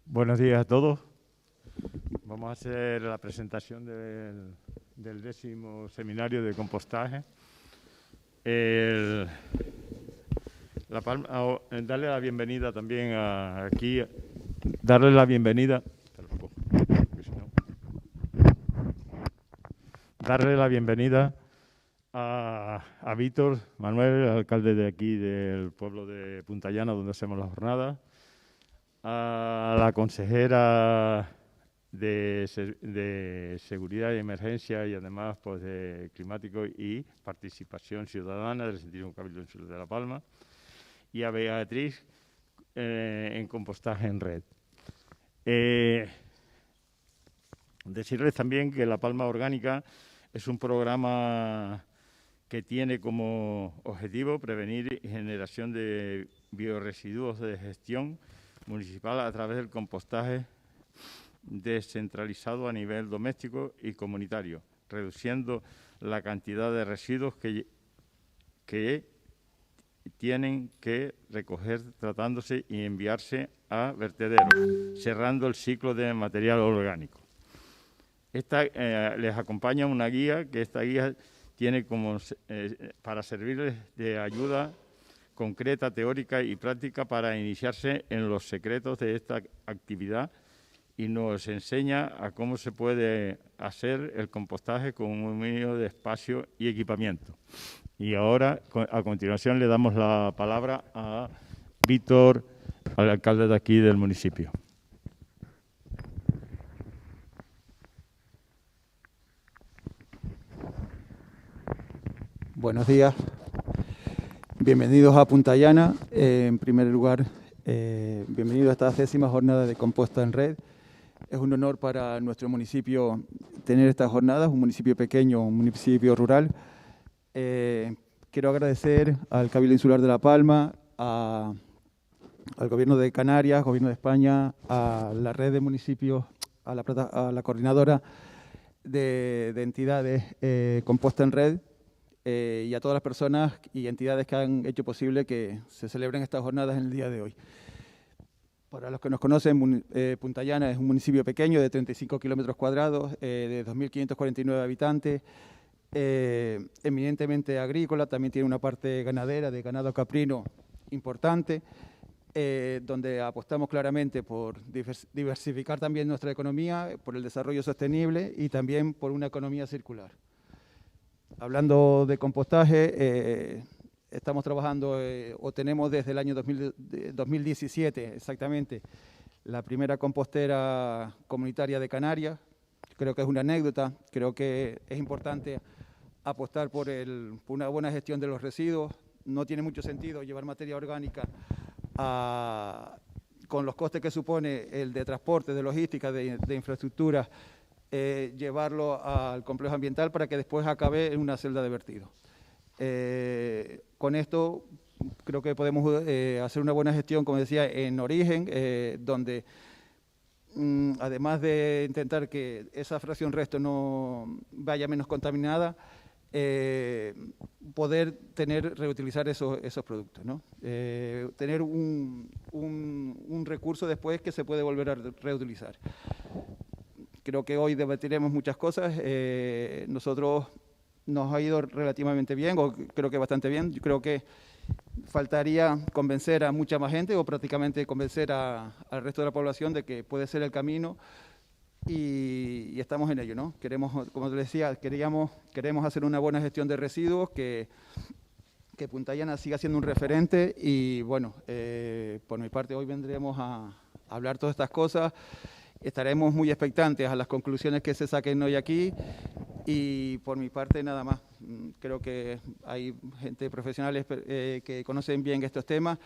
Buenos días a todos. Vamos a hacer la presentación del 10º seminario de compostaje. Darle la bienvenida también darle la bienvenida a Víctor Manuel, el alcalde de aquí del pueblo de Punta Llana, donde hacemos las jornadas, a la consejera de Seguridad y Emergencia y además pues, de Climático y Participación Ciudadana del 61 Cabildo Insular de La Palma, y a Beatriz en Compostaje en Red. Decirles también que La Palma Orgánica es un programa que tiene como objetivo prevenir generación de biorresiduos de gestión municipal a través del compostaje descentralizado a nivel doméstico y comunitario, reduciendo la cantidad de residuos que tienen que recoger tratándose y enviarse a vertederos, cerrando el ciclo de material orgánico. Les acompaña una guía, que esta guía tiene para servirles de ayuda concreta, teórica y práctica para iniciarse en los secretos de esta actividad, y nos enseña a cómo se puede hacer el compostaje con un mínimo de espacio y equipamiento. Y ahora, a continuación, le damos la palabra a Víctor, al alcalde de aquí del municipio. Buenos días. Bienvenidos a Punta Llana. En primer lugar, bienvenidos a esta 10ª jornada de Composta en Red. Es un honor para nuestro municipio tener estas jornadas, un municipio pequeño, un municipio rural. Quiero agradecer al Cabildo Insular de La Palma, al Gobierno de Canarias, Gobierno de España, a la red de municipios, a la coordinadora de entidades Composta en Red, y a todas las personas y entidades que han hecho posible que se celebren estas jornadas en el día de hoy. Para los que nos conocen, Punta Llana es un municipio pequeño de 35 kilómetros cuadrados, de 2.549 habitantes, eminentemente agrícola, también tiene una parte ganadera, de ganado caprino importante, donde apostamos claramente por diversificar también nuestra economía, por el desarrollo sostenible y también por una economía circular. Hablando de compostaje, estamos trabajando, o tenemos desde el año 2017 exactamente, la primera compostera comunitaria de Canarias. Creo que es una anécdota, creo que es importante apostar por una buena gestión de los residuos. No tiene mucho sentido llevar materia orgánica con los costes que supone el de transporte, de logística, de infraestructura, llevarlo al complejo ambiental para que después acabe en una celda de vertido. Con esto creo que podemos hacer una buena gestión, como decía, en origen, donde además de intentar que esa fracción resto no vaya menos contaminada, poder reutilizar esos productos, ¿no? Tener un recurso después que se puede volver a reutilizar. Creo que hoy debatiremos muchas cosas. Nosotros nos ha ido relativamente bien, o creo que bastante bien. Yo creo que faltaría convencer a mucha más gente, o prácticamente convencer al resto de la población de que puede ser el camino, y estamos en ello, ¿no? Queremos, como les decía, queremos hacer una buena gestión de residuos, que Punta Llana siga siendo un referente, y bueno, por mi parte hoy vendremos a hablar todas estas cosas. Estaremos muy expectantes a las conclusiones que se saquen hoy aquí, y por mi parte nada más. Creo que hay gente profesionales que conocen bien estos temas,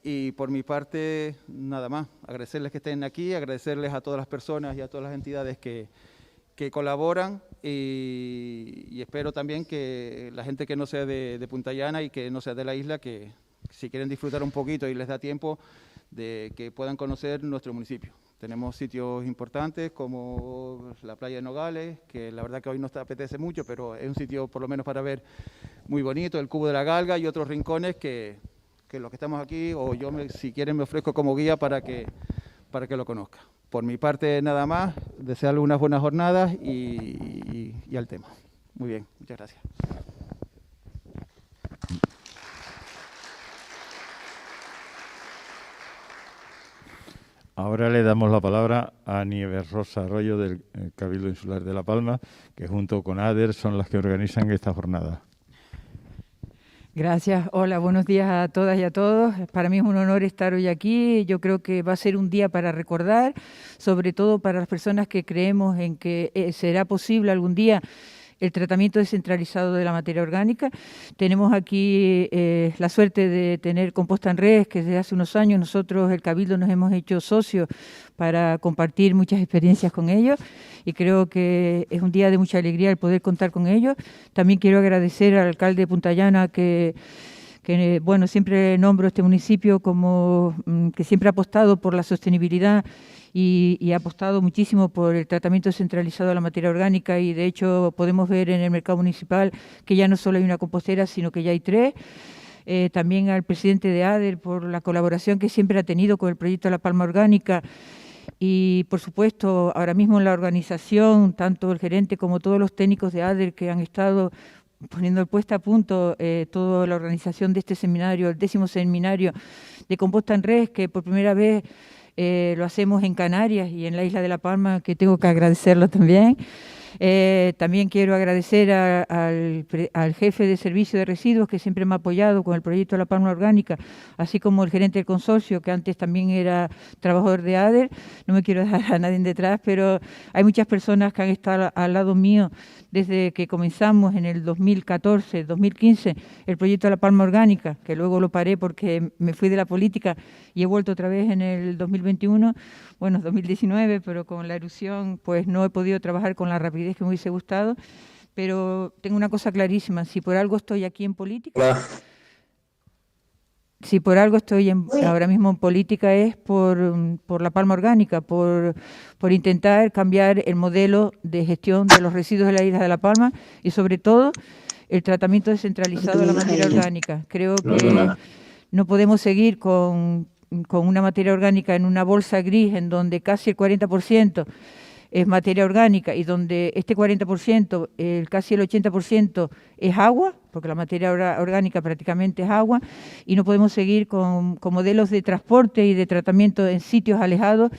y por mi parte nada más. Agradecerles que estén aquí, agradecerles a todas las personas y a todas las entidades que colaboran, y espero también que la gente que no sea de Punta Llana y que no sea de la isla, que si quieren disfrutar un poquito y les da tiempo, de que puedan conocer nuestro municipio. Tenemos sitios importantes como la playa de Nogales, que la verdad que hoy no te apetece mucho, pero es un sitio por lo menos para ver muy bonito, el Cubo de la Galga y otros rincones que los que estamos aquí, o yo si quieren me ofrezco como guía para que para que lo conozca. Por mi parte, nada más, desearle unas buenas jornadas y al tema. Muy bien, muchas gracias. Ahora le damos la palabra a Nieves Rosa Arroyo del Cabildo Insular de La Palma, que junto con ADER son las que organizan esta jornada. Gracias. Hola, buenos días a todas y a todos. Para mí es un honor estar hoy aquí. Yo creo que va a ser un día para recordar, sobre todo para las personas que creemos en que será posible algún día el tratamiento descentralizado de la materia orgánica. Tenemos aquí la suerte de tener Composta en Red, que desde hace unos años nosotros, el Cabildo, nos hemos hecho socios para compartir muchas experiencias con ellos y creo que es un día de mucha alegría el poder contar con ellos. También quiero agradecer al alcalde de Punta Llana que bueno, siempre nombro este municipio como que siempre ha apostado por la sostenibilidad y ha apostado muchísimo por el tratamiento descentralizado de la materia orgánica y de hecho podemos ver en el mercado municipal que ya no solo hay una compostera, sino que ya hay 3. También al presidente de ADER por la colaboración que siempre ha tenido con el proyecto de la Palma Orgánica y, por supuesto, ahora mismo en la organización, tanto el gerente como todos los técnicos de ADER que han estado poniendo puesta a punto toda la organización de este seminario, el 10º seminario de Composta en Red, que por primera vez lo hacemos en Canarias y en la isla de La Palma, que tengo que agradecerlo también. También quiero agradecer al jefe de servicio de residuos que siempre me ha apoyado con el proyecto de la Palma Orgánica, así como el gerente del consorcio, que antes también era trabajador de ADER. No me quiero dejar a nadie detrás, pero hay muchas personas que han estado al lado mío desde que comenzamos en el 2014, 2015, el proyecto de la Palma Orgánica, que luego lo paré porque me fui de la política y he vuelto otra vez en el 2021, bueno, 2019, pero con la erupción pues no he podido trabajar con la rapidez que me hubiese gustado, pero tengo una cosa clarísima, si por algo estoy aquí en política, si por algo estoy ahora mismo en política es por la Palma Orgánica, por intentar cambiar el modelo de gestión de los residuos de la isla de La Palma y sobre todo el tratamiento descentralizado de la materia orgánica. Creo que no podemos seguir con una materia orgánica en una bolsa gris en donde casi el 40% es materia orgánica y donde este 40%, casi el 80% es agua, porque la materia orgánica prácticamente es agua, y no podemos seguir con modelos de transporte y de tratamiento en sitios alejados,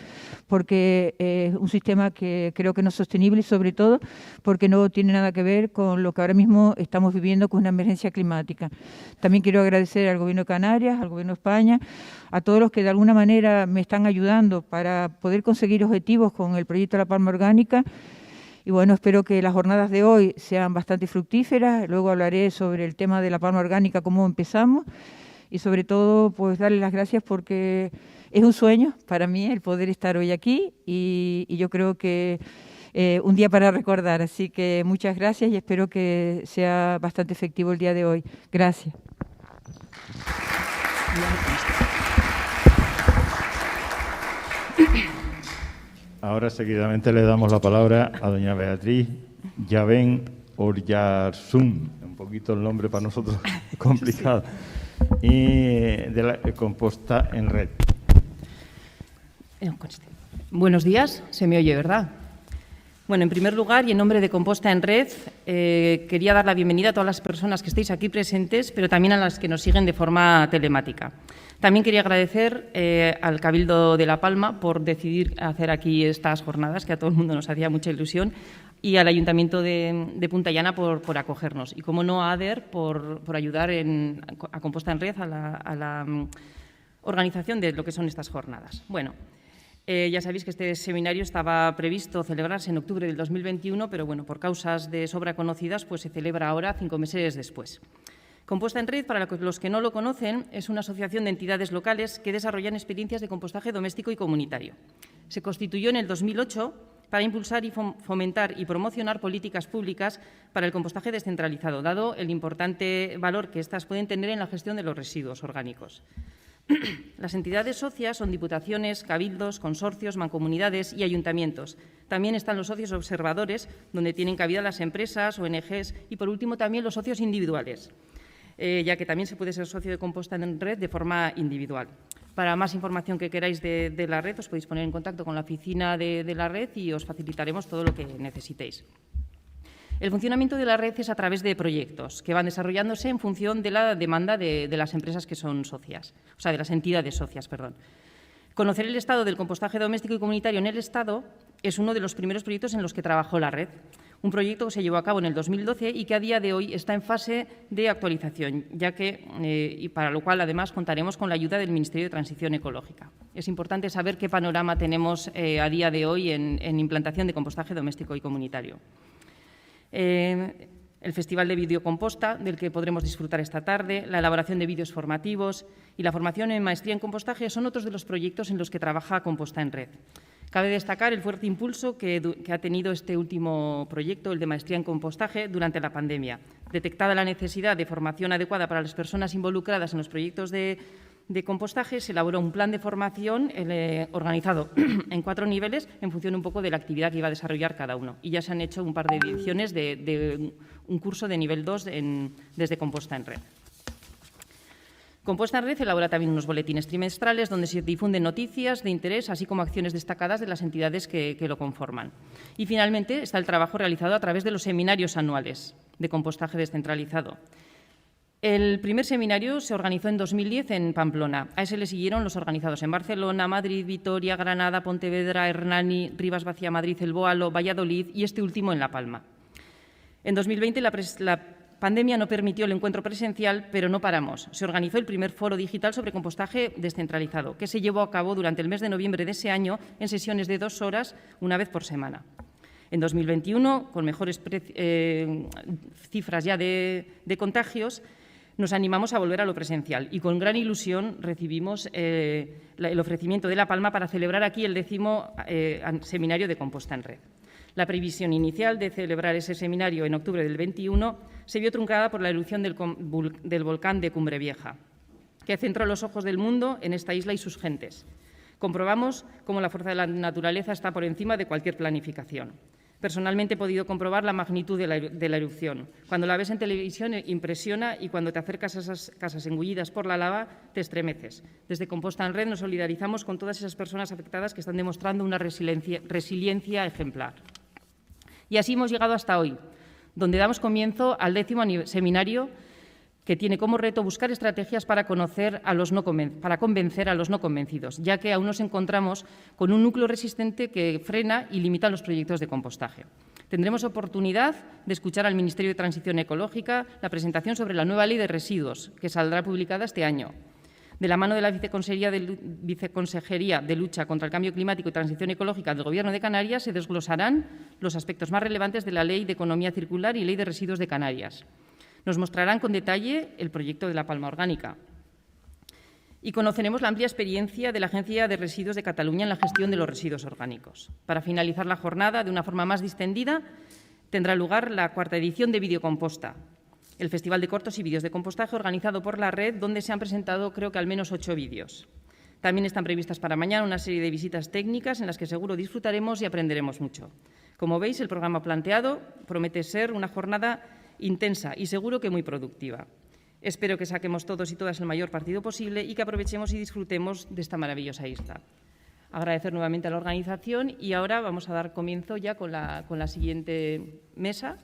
porque es un sistema que creo que no es sostenible y sobre todo porque no tiene nada que ver con lo que ahora mismo estamos viviendo con una emergencia climática. También quiero agradecer al Gobierno de Canarias, al Gobierno de España, a todos los que de alguna manera me están ayudando para poder conseguir objetivos con el proyecto de la Palma Orgánica. Y bueno, espero que las jornadas de hoy sean bastante fructíferas. Luego hablaré sobre el tema de la Palma Orgánica, cómo empezamos. Y sobre todo, pues darle las gracias porque es un sueño para mí el poder estar hoy aquí y yo creo que un día para recordar. Así que muchas gracias y espero que sea bastante efectivo el día de hoy. Gracias. Ahora seguidamente le damos la palabra a doña Beatriz Yavén Oyarzún, un poquito el nombre para nosotros complicado, y de la Composta en Red. Buenos días, se me oye, ¿verdad? Bueno, en primer lugar, y en nombre de Composta en Red, quería dar la bienvenida a todas las personas que estáis aquí presentes, pero también a las que nos siguen de forma telemática. También quería agradecer al Cabildo de La Palma por decidir hacer aquí estas jornadas, que a todo el mundo nos hacía mucha ilusión, y al Ayuntamiento de Punta Llana por acogernos. Y, como no, a ADER por ayudar a Composta en Red, a la organización de lo que son estas jornadas. Bueno, ya sabéis que este seminario estaba previsto celebrarse en octubre del 2021, pero bueno, por causas de sobra conocidas, pues se celebra ahora 5 meses después. Composta en Red, para los que no lo conocen, es una asociación de entidades locales que desarrollan experiencias de compostaje doméstico y comunitario. Se constituyó en el 2008 para impulsar y fomentar y promocionar políticas públicas para el compostaje descentralizado, dado el importante valor que éstas pueden tener en la gestión de los residuos orgánicos. Las entidades socias son diputaciones, cabildos, consorcios, mancomunidades y ayuntamientos. También están los socios observadores, donde tienen cabida las empresas, ONGs y, por último, también los socios individuales, ya que también se puede ser socio de Composta en Red de forma individual. Para más información que queráis de la red, os podéis poner en contacto con la oficina de la red y os facilitaremos todo lo que necesitéis. El funcionamiento de la red es a través de proyectos que van desarrollándose en función de la demanda de las empresas que son socias, o sea, de las entidades socias, perdón. Conocer el estado del compostaje doméstico y comunitario en el Estado es uno de los primeros proyectos en los que trabajó la red. Un proyecto que se llevó a cabo en el 2012 y que a día de hoy está en fase de actualización, ya que, y para lo cual además contaremos con la ayuda del Ministerio de Transición Ecológica. Es importante saber qué panorama tenemos a día de hoy en implantación de compostaje doméstico y comunitario. El Festival de Videocomposta, del que podremos disfrutar esta tarde, la elaboración de vídeos formativos y la formación en maestría en compostaje son otros de los proyectos en los que trabaja Composta en Red. Cabe destacar el fuerte impulso que ha tenido este último proyecto, el de maestría en compostaje, durante la pandemia. Detectada la necesidad de formación adecuada para las personas involucradas en los proyectos de compostaje, se elaboró un plan de formación organizado en 4 niveles en función un poco de la actividad que iba a desarrollar cada uno. Y ya se han hecho un par de ediciones de un curso de nivel 2 desde Composta en Red. Composta en Red elabora también unos boletines trimestrales donde se difunden noticias de interés, así como acciones destacadas de las entidades que lo conforman. Y, finalmente, está el trabajo realizado a través de los seminarios anuales de compostaje descentralizado. El primer seminario se organizó en 2010 en Pamplona. A ese le siguieron los organizados en Barcelona, Madrid, Vitoria, Granada, Pontevedra, Hernani, Rivas Vacía Madrid, El Boalo, Valladolid y este último en La Palma. En 2020 la pandemia no permitió el encuentro presencial, pero no paramos. Se organizó el primer foro digital sobre compostaje descentralizado, que se llevó a cabo durante el mes de noviembre de ese año en sesiones de 2 horas, una vez por semana. En 2021, con mejores cifras ya de contagios, nos animamos a volver a lo presencial y con gran ilusión recibimos el ofrecimiento de La Palma para celebrar aquí el 10º seminario de Composta en Red. La previsión inicial de celebrar ese seminario en octubre del 21 se vio truncada por la erupción del volcán de Cumbre Vieja, que centró los ojos del mundo en esta isla y sus gentes. Comprobamos cómo la fuerza de la naturaleza está por encima de cualquier planificación. Personalmente he podido comprobar la magnitud de la erupción. Cuando la ves en televisión impresiona y cuando te acercas a esas casas engullidas por la lava te estremeces. Desde Composta en Red nos solidarizamos con todas esas personas afectadas que están demostrando una resiliencia ejemplar. Y así hemos llegado hasta hoy, donde damos comienzo al 10º seminario que tiene como reto buscar estrategias para convencer a los no convencidos, ya que aún nos encontramos con un núcleo resistente que frena y limita los proyectos de compostaje. Tendremos oportunidad de escuchar al Ministerio de Transición Ecológica la presentación sobre la nueva Ley de Residuos, que saldrá publicada este año. De la mano de la Viceconsejería de Lucha contra el Cambio Climático y Transición Ecológica del Gobierno de Canarias se desglosarán los aspectos más relevantes de la Ley de Economía Circular y Ley de Residuos de Canarias. Nos mostrarán con detalle el proyecto de la Palma Orgánica y conoceremos la amplia experiencia de la Agencia de Residuos de Cataluña en la gestión de los residuos orgánicos. Para finalizar la jornada, de una forma más distendida, tendrá lugar la 4ª edición de Videocomposta, el Festival de Cortos y Vídeos de Compostaje organizado por la red, donde se han presentado creo que al menos 8 vídeos. También están previstas para mañana una serie de visitas técnicas en las que seguro disfrutaremos y aprenderemos mucho. Como veis, el programa planteado promete ser una jornada intensa y seguro que muy productiva. Espero que saquemos todos y todas el mayor partido posible y que aprovechemos y disfrutemos de esta maravillosa isla. Agradecer nuevamente a la organización y ahora vamos a dar comienzo ya con la siguiente mesa,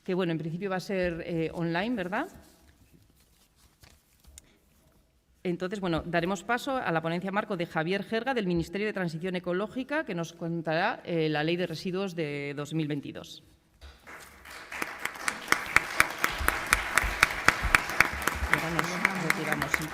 que bueno, en principio va a ser online, ¿verdad? Entonces, bueno, daremos paso a la ponencia marco de Javier Jerga, del Ministerio de Transición Ecológica, que nos contará la Ley de Residuos de 2022. Ahora nos retiramos, sí.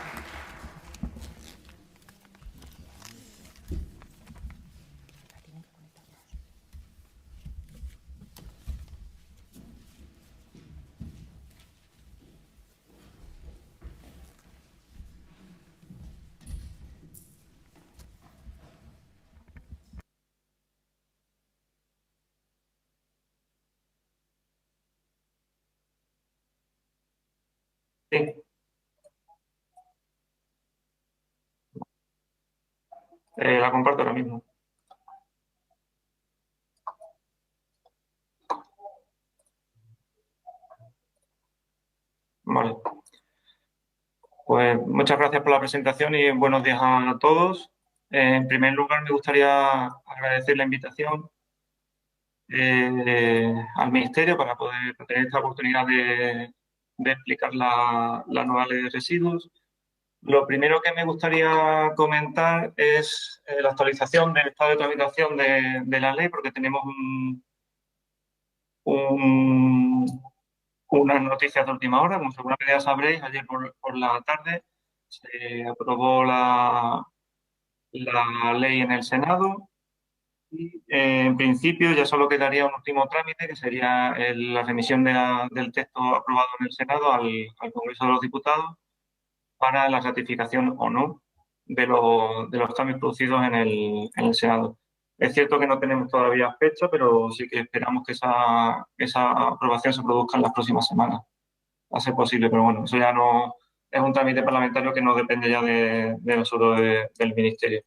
Sí. La comparto ahora mismo. Vale. Pues Muchas gracias por la presentación y buenos días a todos. En primer lugar, me gustaría agradecer la invitación al Ministerio para poder tener esta oportunidad de explicar la nueva ley de residuos. Lo primero que me gustaría comentar es la actualización del estado de tramitación de la ley, porque tenemos unas noticias de última hora. Como seguramente ya sabréis, ayer por la tarde se aprobó la ley en el Senado y en principio ya solo quedaría un último trámite, que sería la remisión del texto aprobado en el Senado al Congreso de los Diputados para la ratificación o no de los cambios producidos en el Senado. Es cierto que no tenemos todavía fecha, pero sí que esperamos que esa aprobación se produzca en las próximas semanas, a ser posible. Pero bueno, eso ya no es un trámite parlamentario que no depende ya de nosotros, del Ministerio.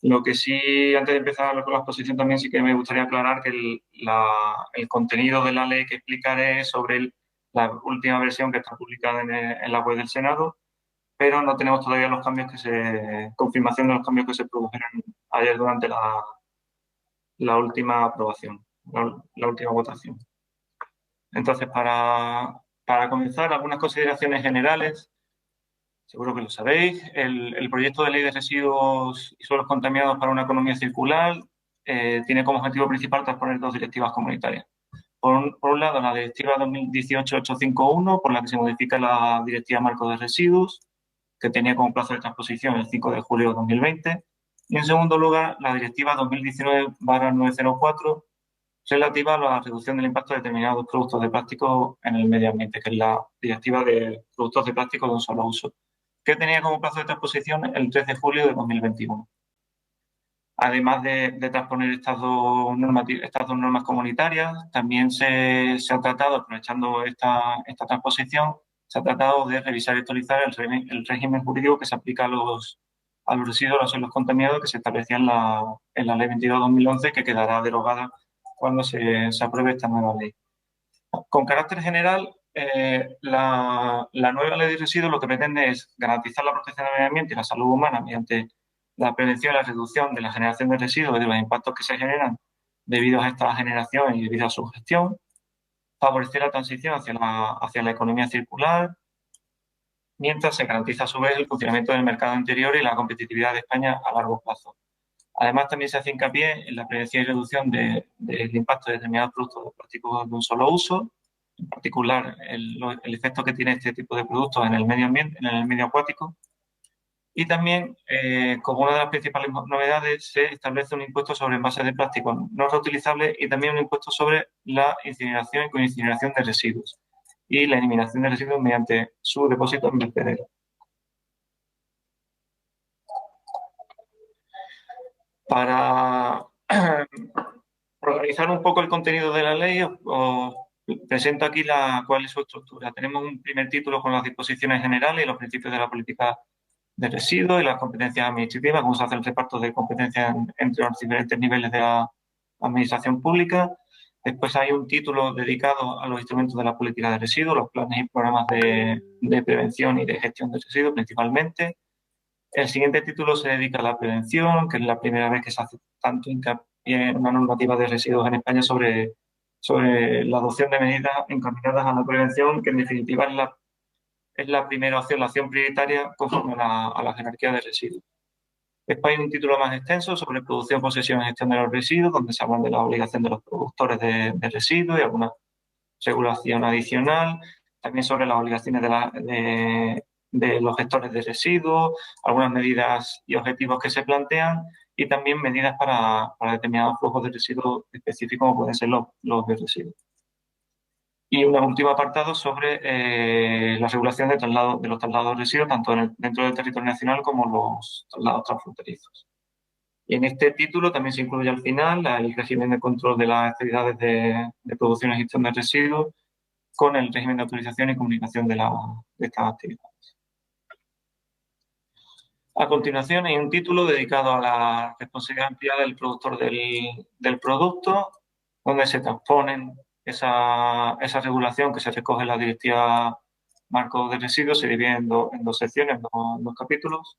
Lo que sí, antes de empezar con la exposición, también sí que me gustaría aclarar que el contenido de la ley que explicaré es sobre la última versión que está publicada en la web del Senado, pero no tenemos todavía los cambios confirmación de los cambios que se produjeron ayer durante la última aprobación, la última votación. Entonces, para comenzar, algunas consideraciones generales. Seguro que lo sabéis. El proyecto de ley de residuos y suelos contaminados para una economía circular tiene como objetivo principal transponer dos directivas comunitarias. Por un lado, la directiva 2018-851, por la que se modifica la directiva marco de residuos, que tenía como plazo de transposición el 5 de julio de 2020. Y en segundo lugar, la directiva 2019-904, relativa a la reducción del impacto de determinados productos de plástico en el medio ambiente, que es la directiva de productos de plástico de un solo uso, que tenía como plazo de transposición el 3 de julio de 2021. Además de transponer estas dos normas comunitarias, también se ha tratado, aprovechando esta transposición, se ha tratado de revisar y actualizar el régimen jurídico que se aplica a los residuos, a los suelos contaminados, que se establecía en la Ley 22/2011, que quedará derogada cuando se apruebe esta nueva ley. Con carácter general, la nueva ley de residuos lo que pretende es garantizar la protección del medio ambiente y la salud humana mediante la prevención y la reducción de la generación de residuos y de los impactos que se generan debido a esta generación y debido a su gestión, favorecer la transición hacia la economía circular, mientras se garantiza a su vez el funcionamiento del mercado interior y la competitividad de España a largo plazo. Además, también se hace hincapié en la prevención y reducción del impacto de determinados productos de plástico de un solo uso, en particular el efecto que tiene este tipo de productos en el medio ambiente, en el medio acuático. Y también, como una de las principales novedades, se establece un impuesto sobre envases de plástico no reutilizables y también un impuesto sobre la incineración y coincineración de residuos y la eliminación de residuos mediante su depósito en vertederos. Para organizar un poco el contenido de la ley, os presento aquí cuál es su estructura. Tenemos un primer título con las disposiciones generales y los principios de la política de residuos y las competencias administrativas, cómo se hace el reparto de competencias entre los diferentes niveles de la administración pública. Después hay un título dedicado a los instrumentos de la política de residuos, los planes y programas de prevención y de gestión de residuos principalmente. El siguiente título se dedica a la prevención, que es la primera vez que se hace tanto hincapié en una normativa de residuos en España sobre la adopción de medidas encaminadas a la prevención, que en definitiva es la primera opción, la acción prioritaria conforme a la jerarquía de residuos. Después hay un título más extenso sobre producción, posesión y gestión de los residuos, donde se habla de la obligación de los productores de residuos y alguna regulación adicional. También sobre las obligaciones de los gestores de residuos, algunas medidas y objetivos que se plantean y también medidas para determinados flujos de residuos específicos, como pueden ser los de residuos. Y un último apartado sobre la regulación de los traslados de residuos, tanto dentro del territorio nacional como los traslados transfronterizos. Y en este título también se incluye al final el régimen de control de las actividades de producción y gestión de residuos con el régimen de autorización y comunicación de estas actividades. A continuación hay un título dedicado a la responsabilidad ampliada del productor del producto, donde se transponen esa regulación que se recoge en la directiva marco de residuos se divide en dos secciones, en dos capítulos.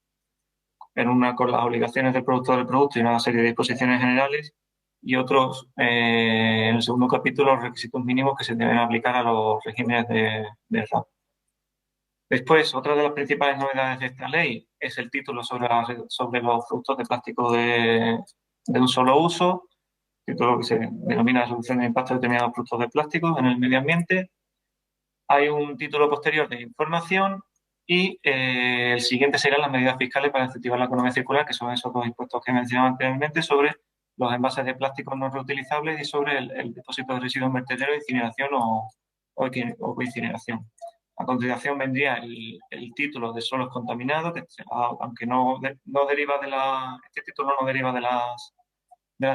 En una con las obligaciones del productor del producto y una serie de disposiciones generales, y otros, en el segundo capítulo, los requisitos mínimos que se deben aplicar a los regímenes de RAP. Después, otra de las principales novedades de esta ley es el título sobre los productos de plástico de un solo uso, título que se denomina Reducción de impacto de determinados productos de plástico en el medio ambiente. Hay un título posterior de información y el siguiente serán las medidas fiscales para incentivar la economía circular, que son esos dos impuestos que mencionaba anteriormente, sobre los envases de plástico no reutilizables y sobre el depósito de residuos vertederos, incineración o coincineración. A continuación vendría el título de suelos contaminados, que aunque este título no deriva de las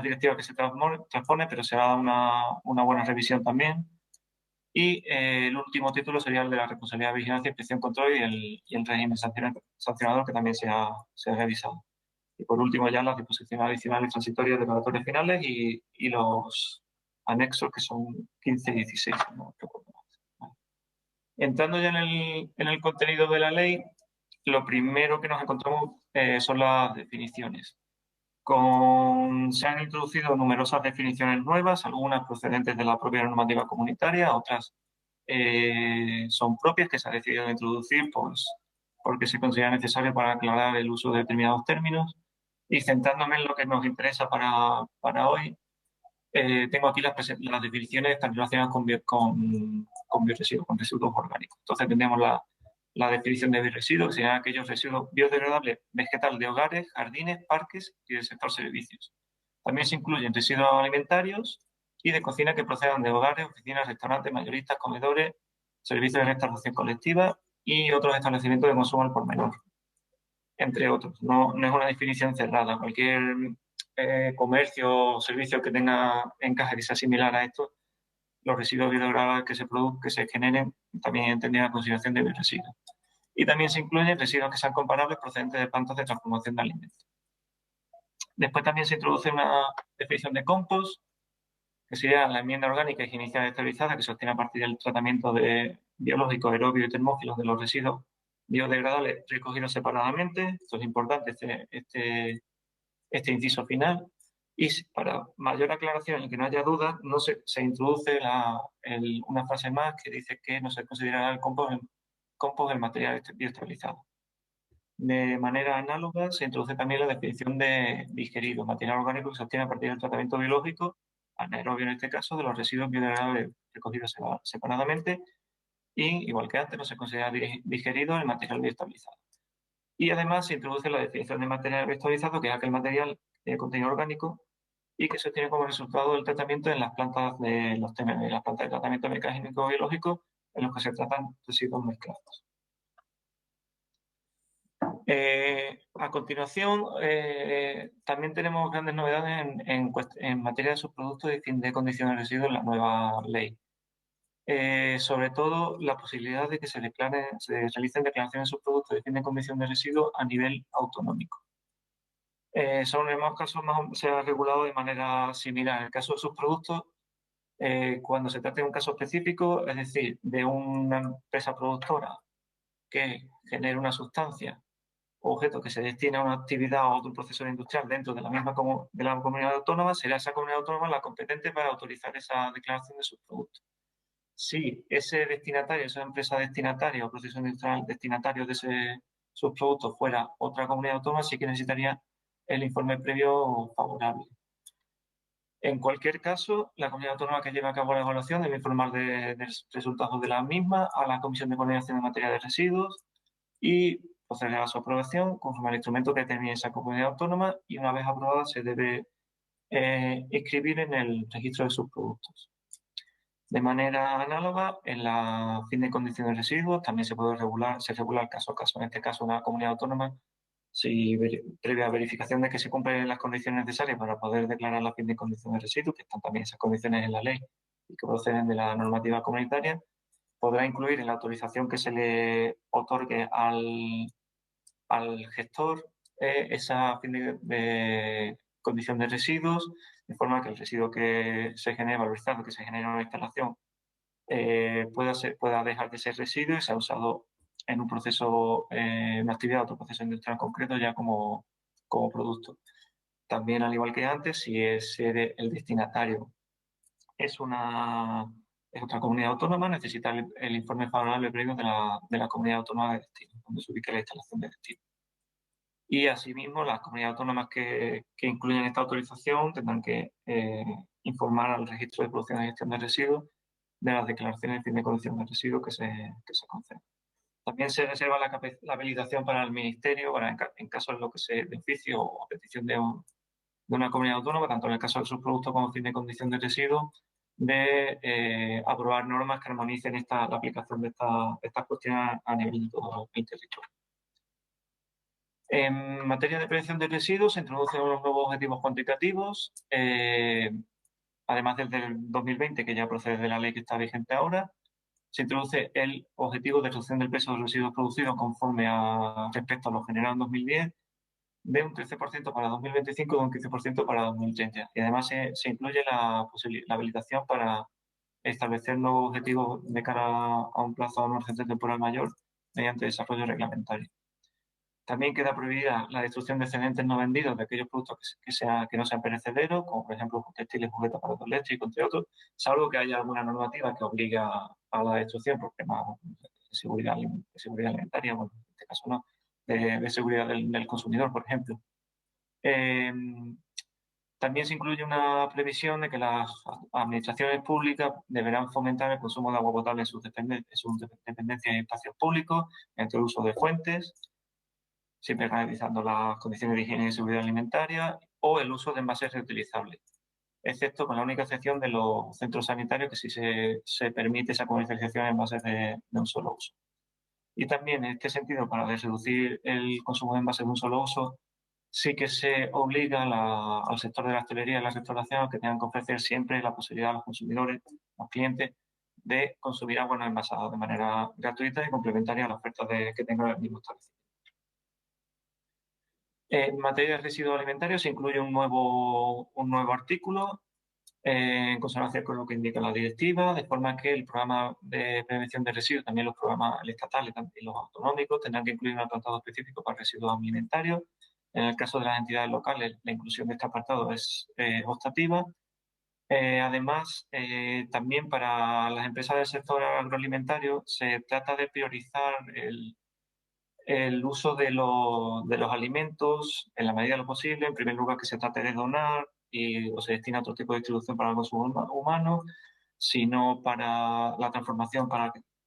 directivas que se transpone, pero será una buena revisión también. Y el último título sería el de la responsabilidad de vigilancia, inspección, control y el régimen sancionador, que también se ha revisado. Y por último ya las disposiciones adicionales transitorias declaratorias finales y los anexos, que son 15 y 16. No recuerdo más. Vale. Entrando ya en el contenido de la ley, lo primero que nos encontramos son las definiciones. Se han introducido numerosas definiciones nuevas, algunas procedentes de la propia normativa comunitaria, otras son propias que se ha decidido introducir porque se considera necesario para aclarar el uso de determinados términos. Y centrándome en lo que nos interesa para hoy, tengo aquí las definiciones están relacionadas con bioresiduos, con residuos orgánicos. Entonces tenemos la definición de bioresiduos, que serían aquellos residuos biodegradables vegetales de hogares, jardines, parques y del sector servicios. También se incluyen residuos alimentarios y de cocina que procedan de hogares, oficinas, restaurantes, mayoristas, comedores, servicios de restauración colectiva y otros establecimientos de consumo al por menor, entre otros. No es una definición cerrada. Cualquier comercio o servicio que tenga encaje que sea similar a esto, los residuos biodegradables que se generen también entendiendo la consideración de bioresiduos. Y también se incluyen residuos que sean comparables procedentes de plantas de transformación de alimentos. Después también se introduce una definición de compost, que sería la enmienda orgánica y inicial estabilizada, que se obtiene a partir del tratamiento de biológicos, aerobios y termófilos de los residuos biodegradables recogidos separadamente. Esto es importante, este inciso final. Y para mayor aclaración y que no haya dudas, se introduce una frase más que dice que no se considerará el compost el material bioestabilizado. De manera análoga, se introduce también la definición de digerido, material orgánico que se obtiene a partir del tratamiento biológico, anaerobio en este caso, de los residuos biodegradables recogidos separadamente, y igual que antes, no se considera digerido el material bioestabilizado. Y además se introduce la definición de material bioestabilizado, que es aquel material de contenido orgánico y que se obtiene como resultado del tratamiento en las plantas de tratamiento mecánico biológico en los que se tratan residuos mezclados. A continuación, también tenemos grandes novedades en materia de subproductos y fin de condiciones de residuos en la nueva ley. Sobre todo, la posibilidad de que se realicen declaraciones de subproductos de fin de condición de residuos a nivel autonómico. Son en ambos casos se ha regulado de manera similar. En el caso de subproductos, cuando se trata de un caso específico, es decir, de una empresa productora que genere una sustancia o objeto que se destina a una actividad o a otro proceso industrial dentro de la misma comunidad autónoma, será esa comunidad autónoma la competente para autorizar esa declaración de subproductos. Si ese destinatario, esa empresa destinataria o proceso industrial destinatario de ese subproducto fuera otra comunidad autónoma, sí que necesitaría el informe previo favorable. En cualquier caso, la comunidad autónoma que lleve a cabo la evaluación debe informar de resultados de la misma a la Comisión de Coordinación de Materia de Residuos y proceder a su aprobación conforme al instrumento que determine esa comunidad autónoma, y una vez aprobada se debe inscribir en el registro de subproductos. De manera análoga, en la fin de condiciones de residuos también se regula caso a caso. En este caso, una comunidad autónoma, si previa verificación de que se cumplen las condiciones necesarias para poder declarar la fin de condiciones de residuos, que están también esas condiciones en la ley y que proceden de la normativa comunitaria, podrá incluir en la autorización que se le otorgue al gestor esa fin de condición de residuos, de forma que el residuo que se genere, valorizado, que se genera en una instalación pueda dejar de ser residuo y sea usado en un proceso, una actividad, otro proceso industrial concreto ya como producto. También, al igual que antes, si el destinatario es otra comunidad autónoma, necesita el informe favorable previo de la comunidad autónoma de destino, donde se ubique la instalación de destino. Y asimismo, las comunidades autónomas que incluyen esta autorización tendrán que informar al registro de producción y gestión de residuos de las declaraciones de fin de condición de residuos que se conceden. También se reserva la habilitación para el Ministerio en caso de lo que se beneficie o petición de una comunidad autónoma, tanto en el caso de sus productos como fin de condición de residuos, de aprobar normas que armonicen la aplicación de estas cuestiones a nivel de todo el territorio. En materia de prevención de residuos se introducen unos nuevos objetivos cuantitativos, además del 2020, que ya procede de la ley que está vigente ahora. Se introduce el objetivo de reducción del peso de los residuos producidos conforme respecto a lo generado en 2010, de un 13% para 2025 y de un 15% para 2030. Y además se incluye la habilitación para establecer nuevos objetivos de cara a un plazo a una urgencia temporal mayor mediante desarrollo reglamentario. También queda prohibida la destrucción de excedentes no vendidos de aquellos productos que no sean perecederos, como por ejemplo textiles, juguetes, aparatos eléctricos, entre otros, salvo que haya alguna normativa que obliga a la destrucción por temas de seguridad alimentaria, bueno, en este caso no, de seguridad del consumidor, por ejemplo. También se incluye una previsión de que las administraciones públicas deberán fomentar el consumo de agua potable en sus dependencias y espacios públicos, entre el uso de fuentes, siempre garantizando las condiciones de higiene y seguridad alimentaria, o el uso de envases reutilizables, excepto con la única excepción de los centros sanitarios, que sí se permite esa comercialización en envases de un solo uso. Y también, en este sentido, para reducir el consumo de envases de un solo uso, sí que se obliga al sector de la hostelería y la restauración a que tengan que ofrecer siempre la posibilidad a los consumidores, a los clientes, de consumir agua no envasada de manera gratuita y complementaria a la oferta que tenga el mismo establecimiento. En materia de residuos alimentarios se incluye un nuevo artículo en consonancia con lo que indica la directiva, de forma que el programa de prevención de residuos, también los programas estatales y los autonómicos, tendrán que incluir un apartado específico para residuos alimentarios. En el caso de las entidades locales, la inclusión de este apartado es optativa. Además, también para las empresas del sector agroalimentario se trata de priorizar el uso de los alimentos en la medida de lo posible. En primer lugar, que se trate de donar o se destina a otro tipo de distribución para el consumo humano, sino para la transformación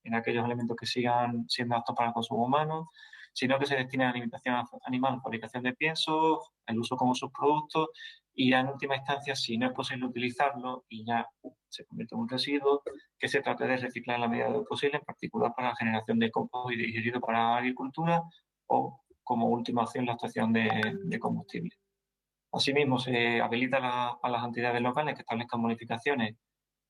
en aquellos alimentos que sigan siendo aptos para el consumo humano, sino que se destine a alimentación animal, fabricación de piensos, el uso como subproducto, y ya en última instancia, si no es posible utilizarlo y ya se convierte en un residuo, que se trate de reciclar en la medida de lo posible, en particular para la generación de compost y digerido para la agricultura, o como última opción la extracción de combustible. Asimismo, se habilita a las entidades locales que establezcan bonificaciones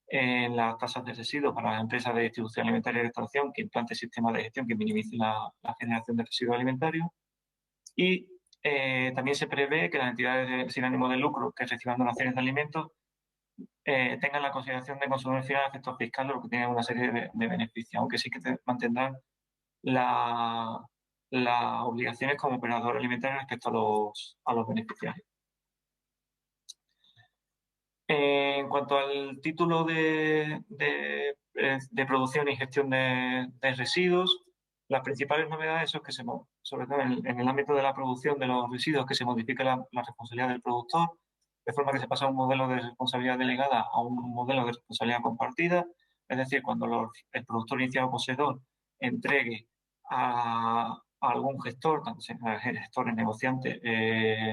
en las tasas de residuos para las empresas de distribución alimentaria y restauración que implante sistemas de gestión que minimicen la generación de residuos alimentarios. Y también se prevé que las entidades sin ánimo de lucro que reciban donaciones de alimentos tengan la consideración de consumidor final a efectos fiscales, lo que tiene una serie de beneficios, aunque sí que mantendrán las obligaciones como operador alimentario respecto a los beneficiarios. En cuanto al título de producción y gestión de residuos, las principales novedades son que sobre todo en el ámbito de la producción de los residuos, que se modifica la responsabilidad del productor, de forma que se pasa de un modelo de responsabilidad delegada a un modelo de responsabilidad compartida, es decir, cuando el productor inicial o poseedor entregue a algún gestor, tanto sea gestores, negociantes,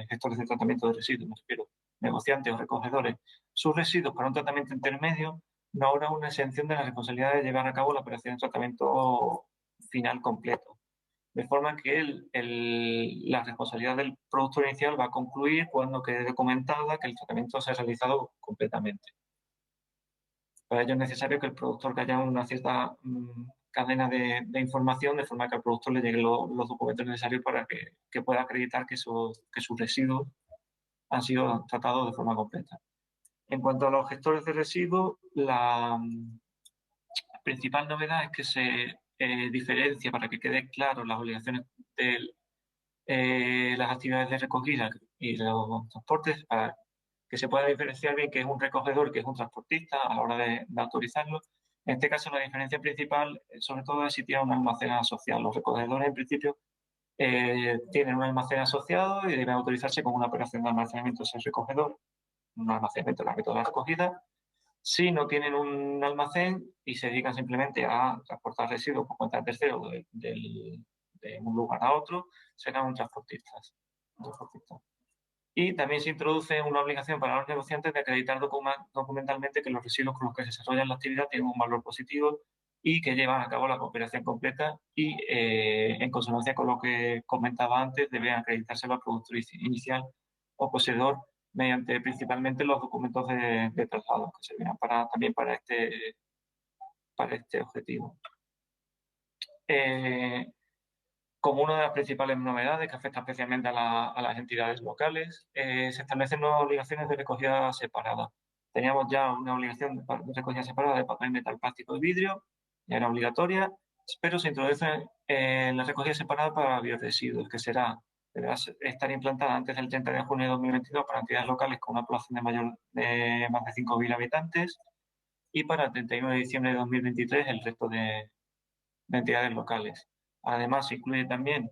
gestores de tratamiento de residuos, me refiero, negociantes o recogedores, sus residuos para un tratamiento intermedio, no habrá una exención de la responsabilidad de llevar a cabo la operación de tratamiento final completo. De forma que la responsabilidad del productor inicial va a concluir cuando quede documentada que el tratamiento se ha realizado completamente. Para ello es necesario que el productor, que haya una cierta cadena de información, de forma que al productor le lleguen los documentos necesarios para que pueda acreditar que sus residuos han sido tratados de forma completa. En cuanto a los gestores de residuos, principal novedad es que se diferencia, para que quede claro, las obligaciones de las actividades de recogida y los transportes, para que se pueda diferenciar bien qué es un recogedor y qué es un transportista a la hora de autorizarlo. En este caso, la diferencia principal, sobre todo, es si tiene un almacén asociado. Los recogedores, en principio, tienen un almacén asociado y deben autorizarse con una operación de almacenamiento de ese recogedor, un almacenamiento en la método de recogida. Si no tienen un almacén y se dedican simplemente a transportar residuos por cuenta de terceros de un lugar a otro, serán un transportistas. Y también se introduce una obligación para los negociantes de acreditar documentalmente que los residuos con los que se desarrolla la actividad tienen un valor positivo y que llevan a cabo la cooperación completa y, en consonancia con lo que comentaba antes, deben acreditárselo al productor inicial o poseedor mediante principalmente los documentos de traslado que servirán también para este objetivo. Como una de las principales novedades que afecta especialmente a las entidades locales, se establecen nuevas obligaciones de recogida separada. Teníamos ya una obligación de recogida separada de papel, metal, plástico y vidrio, ya era obligatoria, pero se introduce la recogida separada para bioresiduos, que deberá estar implantada antes del 30 de junio de 2022 para entidades locales con una población de más de 5.000 habitantes y para el 31 de diciembre de 2023 el resto de entidades locales. Además, se incluye también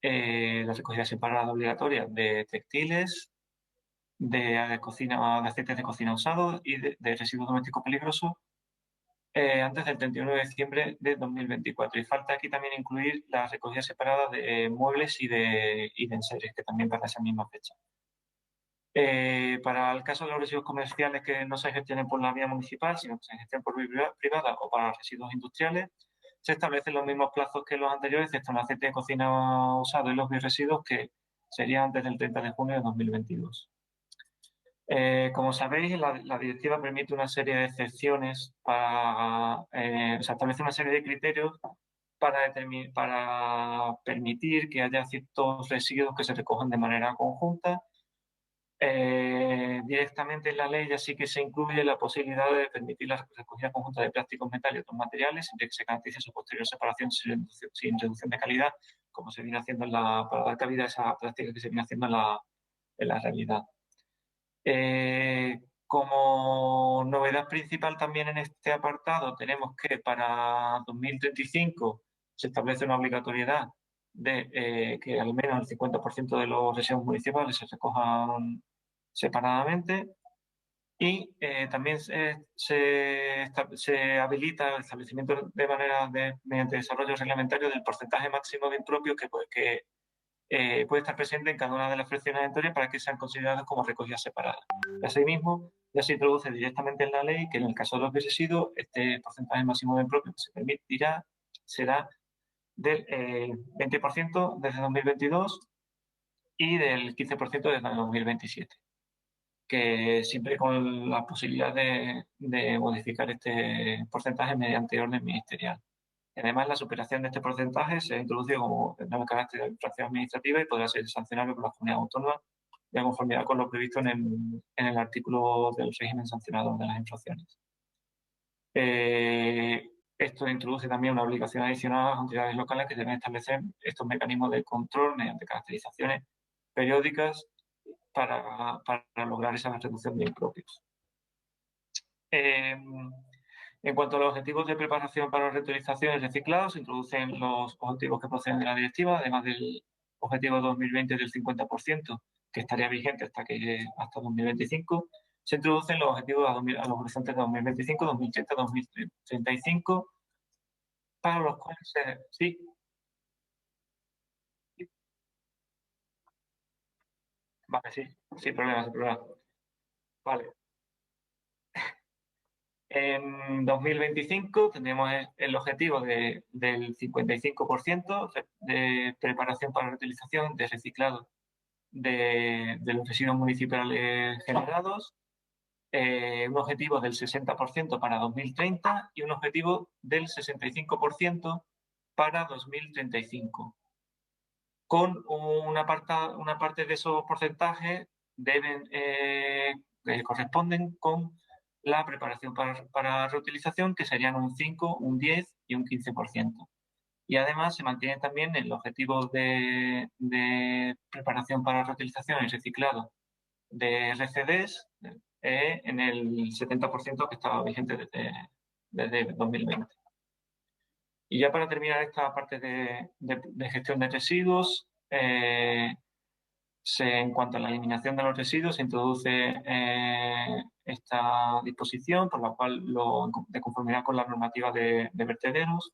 la recogida separada obligatoria de textiles, de aceites de cocina usados y de residuos domésticos peligrosos antes del 31 de diciembre de 2024. Y falta aquí también incluir la recogida separada de muebles y de enseres, que también para esa misma fecha. Para el caso de los residuos comerciales que no se gestionen por la vía municipal, sino que se gestionen por vía privada o para los residuos industriales, se establecen los mismos plazos que los anteriores, excepto el aceite de cocina usado y los bioresiduos, que serían antes del 30 de junio de 2022. Como sabéis, la directiva permite una serie de excepciones establece una serie de criterios para permitir que haya ciertos residuos que se recojan de manera conjunta. Directamente en la ley ya sí que se incluye la posibilidad de permitir la recogida conjunta de plásticos, metal y otros materiales, siempre que se garantice su posterior separación sin reducción de calidad, como se viene haciendo para dar cabida a esa práctica que se viene haciendo en la realidad. Como novedad principal también en este apartado tenemos que para 2035 se establece una obligatoriedad de que al menos el 50% de los residuos municipales se recojan separadamente y también se habilita el establecimiento mediante desarrollo reglamentario del porcentaje máximo de impropios que puede estar presente en cada una de las fracciones aleatorias para que sean consideradas como recogidas separadas. Y asimismo, ya se introduce directamente en la ley que en el caso de los residuos, este porcentaje máximo de impropios que se permitirá será del 20% desde 2022 y del 15% desde 2027, que siempre con la posibilidad de modificar este porcentaje mediante orden ministerial. Además, la superación de este porcentaje se ha introducido como nuevo carácter de infracción administrativa y podrá ser sancionable por la comunidad autónoma de conformidad con lo previsto en el artículo del régimen sancionador de las infracciones. Esto introduce también una obligación adicional a las autoridades locales que deben establecer estos mecanismos de control mediante caracterizaciones periódicas para lograr esa reducción de impropios. En cuanto a los objetivos de preparación para la reutilización y reciclado, se introducen los objetivos que proceden de la directiva, además del objetivo 2020 del 50%, que estaría vigente hasta 2025. Se introducen los objetivos a los horizontes de 2025, 2030, 2035, para los cuales sí. Vale, sí, sin problema, sin problema. Vale. En 2025 tendremos el objetivo del 55% de preparación para la reutilización, de reciclado de los residuos municipales generados, un objetivo del 60% para 2030 y un objetivo del 65% para 2035. Con una parte de esos porcentajes corresponden con la preparación para reutilización, que serían un 5, un 10 y un 15%. Y además se mantiene también el objetivo de preparación para reutilización y reciclado de RCDs en el 70% que estaba vigente desde 2020. Y ya para terminar esta parte de gestión de residuos, en cuanto a la eliminación de los residuos, se introduce esta disposición por la cual, de conformidad con la normativa de vertederos,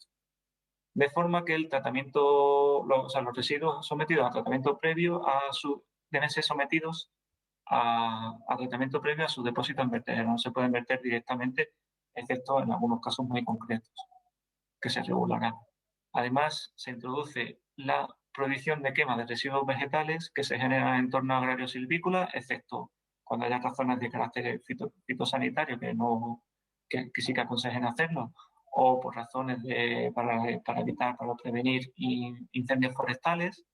de forma que el tratamiento, los residuos sometidos a tratamiento previo deben ser sometidos a tratamiento previo a su depósito en vertedero. No se pueden verter directamente, excepto en algunos casos muy concretos que se regularán. Además, se introduce la prohibición de quema de residuos vegetales que se generan en entornos agrarios silvícolas, excepto cuando haya razones de carácter fitosanitario que sí que aconsejen hacerlo, o por razones para evitar, para prevenir incendios forestales.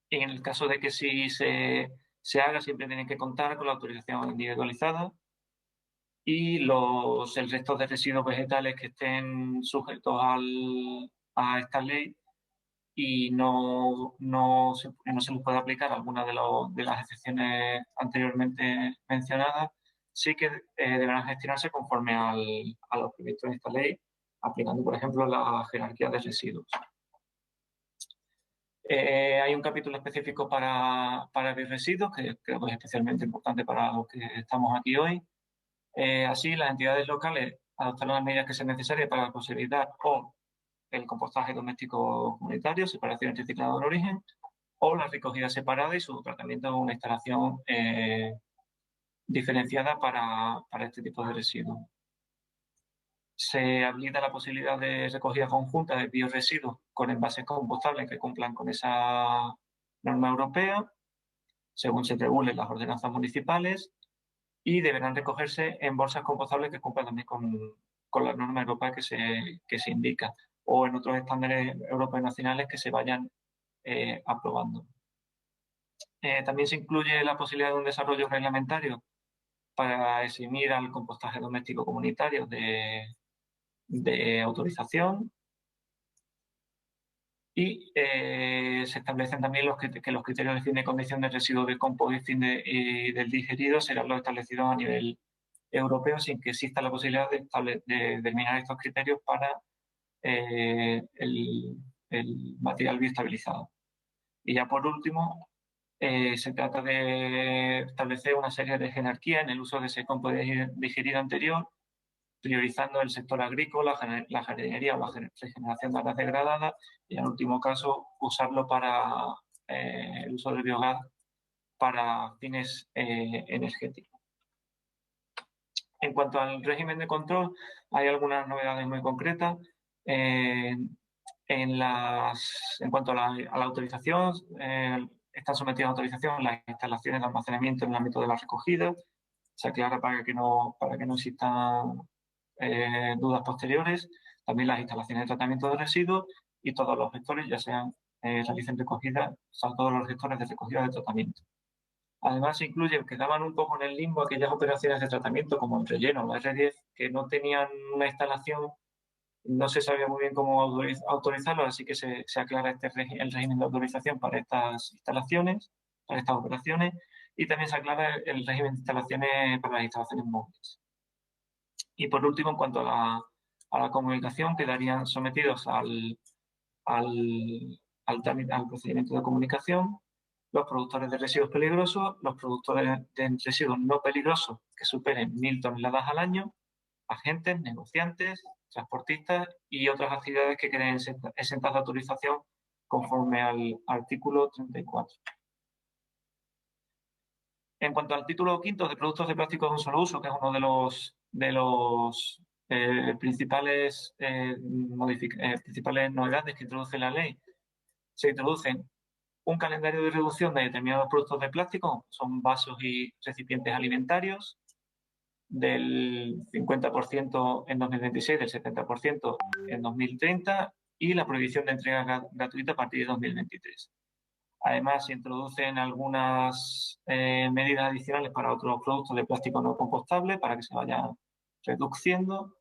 Y en el caso de que sí se haga, siempre tienen que contar con la autorización individualizada. Y el resto de residuos vegetales que estén sujetos a esta ley y no se les puede aplicar alguna de las excepciones anteriormente mencionadas, sí que deberán gestionarse conforme a los previstos en esta ley, aplicando, por ejemplo, la jerarquía de residuos. Hay un capítulo específico para bioresiduos, que creo que es especialmente importante para los que estamos aquí hoy. Así, las entidades locales adoptarán las medidas que sean necesarias para la posibilidad o el compostaje doméstico comunitario, separación y reciclado de origen, o la recogida separada y su tratamiento en una instalación diferenciada para este tipo de residuos. Se habilita la posibilidad de recogida conjunta de bioresiduos con envases compostables que cumplan con esa norma europea, según se regulen las ordenanzas municipales, y deberán recogerse en bolsas compostables que cumplan también con la norma europea que se indica, o en otros estándares europeos nacionales que se vayan aprobando. También se incluye la posibilidad de un desarrollo reglamentario para eximir al compostaje doméstico comunitario de autorización, y se establecen también que los criterios de fin de condición de residuos de compost y del digerido serán los establecidos a nivel europeo, sin que exista la posibilidad de determinar estos criterios para el material bioestabilizado. Y ya por último, se trata de establecer una serie de jerarquías en el uso de ese compost digerido anterior, priorizando el sector agrícola, la jardinería o la regeneración de áreas degradadas, y en último caso usarlo para el uso del biogás para fines energéticos. En cuanto al régimen de control, hay algunas novedades muy concretas. En cuanto a la autorización, están sometidas a autorización las instalaciones de almacenamiento en el ámbito de la recogida. Se aclara para que no existan dudas posteriores, también las instalaciones de tratamiento de residuos y todos los gestores, ya sean realicen recogida, son todos los gestores de recogida de tratamiento. Además, se incluye, quedaban un poco en el limbo aquellas operaciones de tratamiento como el relleno, la R10, que no tenían una instalación, no se sabía muy bien cómo autorizarlo, así que se aclara el régimen de autorización para estas instalaciones, para estas operaciones, y también se aclara el régimen de instalaciones para las instalaciones móviles. Y por último, en cuanto a la comunicación, quedarían sometidos al procedimiento de comunicación los productores de residuos peligrosos, los productores de residuos no peligrosos que superen 1.000 toneladas al año, agentes, negociantes, transportistas y otras actividades que queden exentas de autorización conforme al artículo 34. En cuanto al título quinto de productos de plástico de un solo uso, que es uno de los principales novedades que introduce la ley, se introducen un calendario de reducción de determinados productos de plástico, son vasos y recipientes alimentarios, del 50% en 2026, del 70% en 2030, y la prohibición de entrega gratuita a partir de 2023. Además, se introducen algunas medidas adicionales para otros productos de plástico no compostable para que se vayan reduciendo.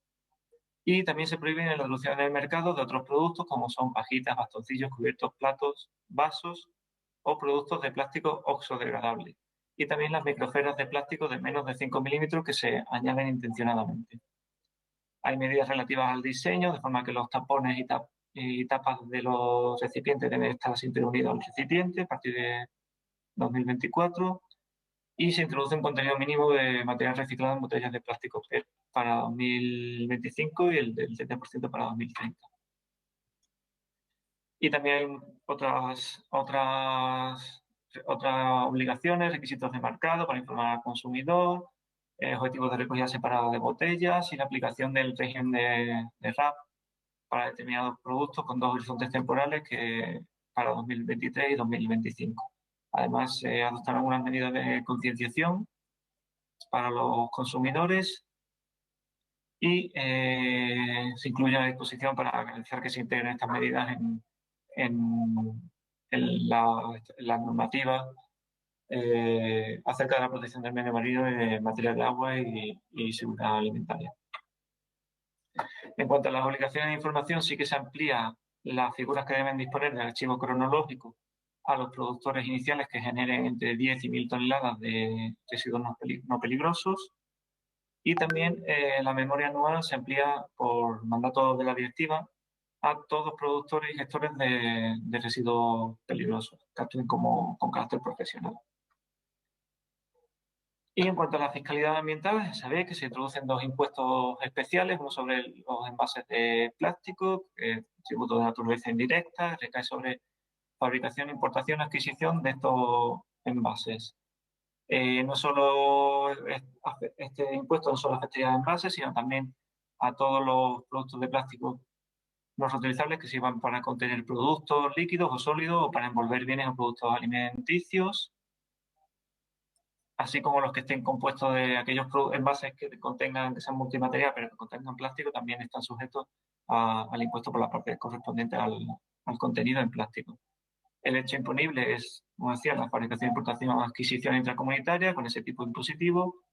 Y también se prohíbe la introducción en el mercado de otros productos como son pajitas, bastoncillos, cubiertos, platos, vasos o productos de plástico oxodegradable. Y también las microesferas de plástico de menos de 5 milímetros que se añaden intencionadamente. Hay medidas relativas al diseño, de forma que los tapones y tapas de los recipientes deben estar siempre unidos al recipiente a partir de 2024. Y se introduce un contenido mínimo de material reciclado en botellas de plástico PET para 2025 y el del 70% para 2030. Y también hay otras obligaciones, requisitos de marcado para informar al consumidor, objetivos de recogida separada de botellas y la aplicación del régimen de RAP para determinados productos con 2 horizontes temporales para 2023 y 2025. Además, se adoptaron algunas medidas de concienciación para los consumidores y se incluye una disposición para garantizar que se integren estas medidas en la normativa acerca de la protección del medio marino y de materia de agua y seguridad alimentaria. En cuanto a las obligaciones de información, sí que se amplía las figuras que deben disponer del archivo cronológico a los productores iniciales que generen entre 10 y 1000 toneladas de residuos no peligrosos. Y también la memoria anual se amplía por mandato de la directiva a todos productores y gestores de residuos peligrosos que actúen con carácter profesional. Y en cuanto a la fiscalidad ambiental, sabéis que se introducen 2 impuestos especiales, uno sobre los envases de plástico, tributo de naturaleza indirecta, recae sobre fabricación, importación, adquisición de estos envases. No solo este impuesto no solo afectaría a envases, sino también a todos los productos de plástico no reutilizables que sirvan para contener productos líquidos o sólidos o para envolver bienes o productos alimenticios, así como los que estén compuestos de aquellos envases que sean multimaterial, pero que contengan plástico, también están sujetos al impuesto por la parte correspondiente al contenido en plástico. El hecho imponible es, como decía, la fabricación, importación o adquisición intracomunitaria con ese tipo impositivo,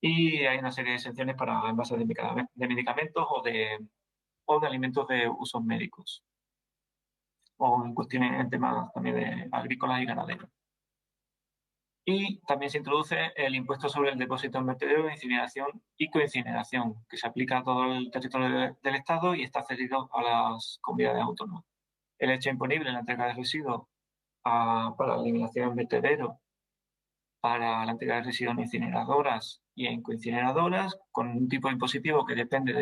y hay una serie de exenciones para envases de medicamentos o de alimentos de usos médicos, o en cuestiones en temas también de agrícolas y ganaderos. Y también se introduce el impuesto sobre el depósito en vertedero de incineración y coincineración, que se aplica a todo el territorio del Estado y está cedido a las comunidades autónomas. El hecho imponible en la entrega de residuos para la eliminación en vertedero, para la entrega de residuos en incineradoras y en coincineradoras, con un tipo impositivo que depende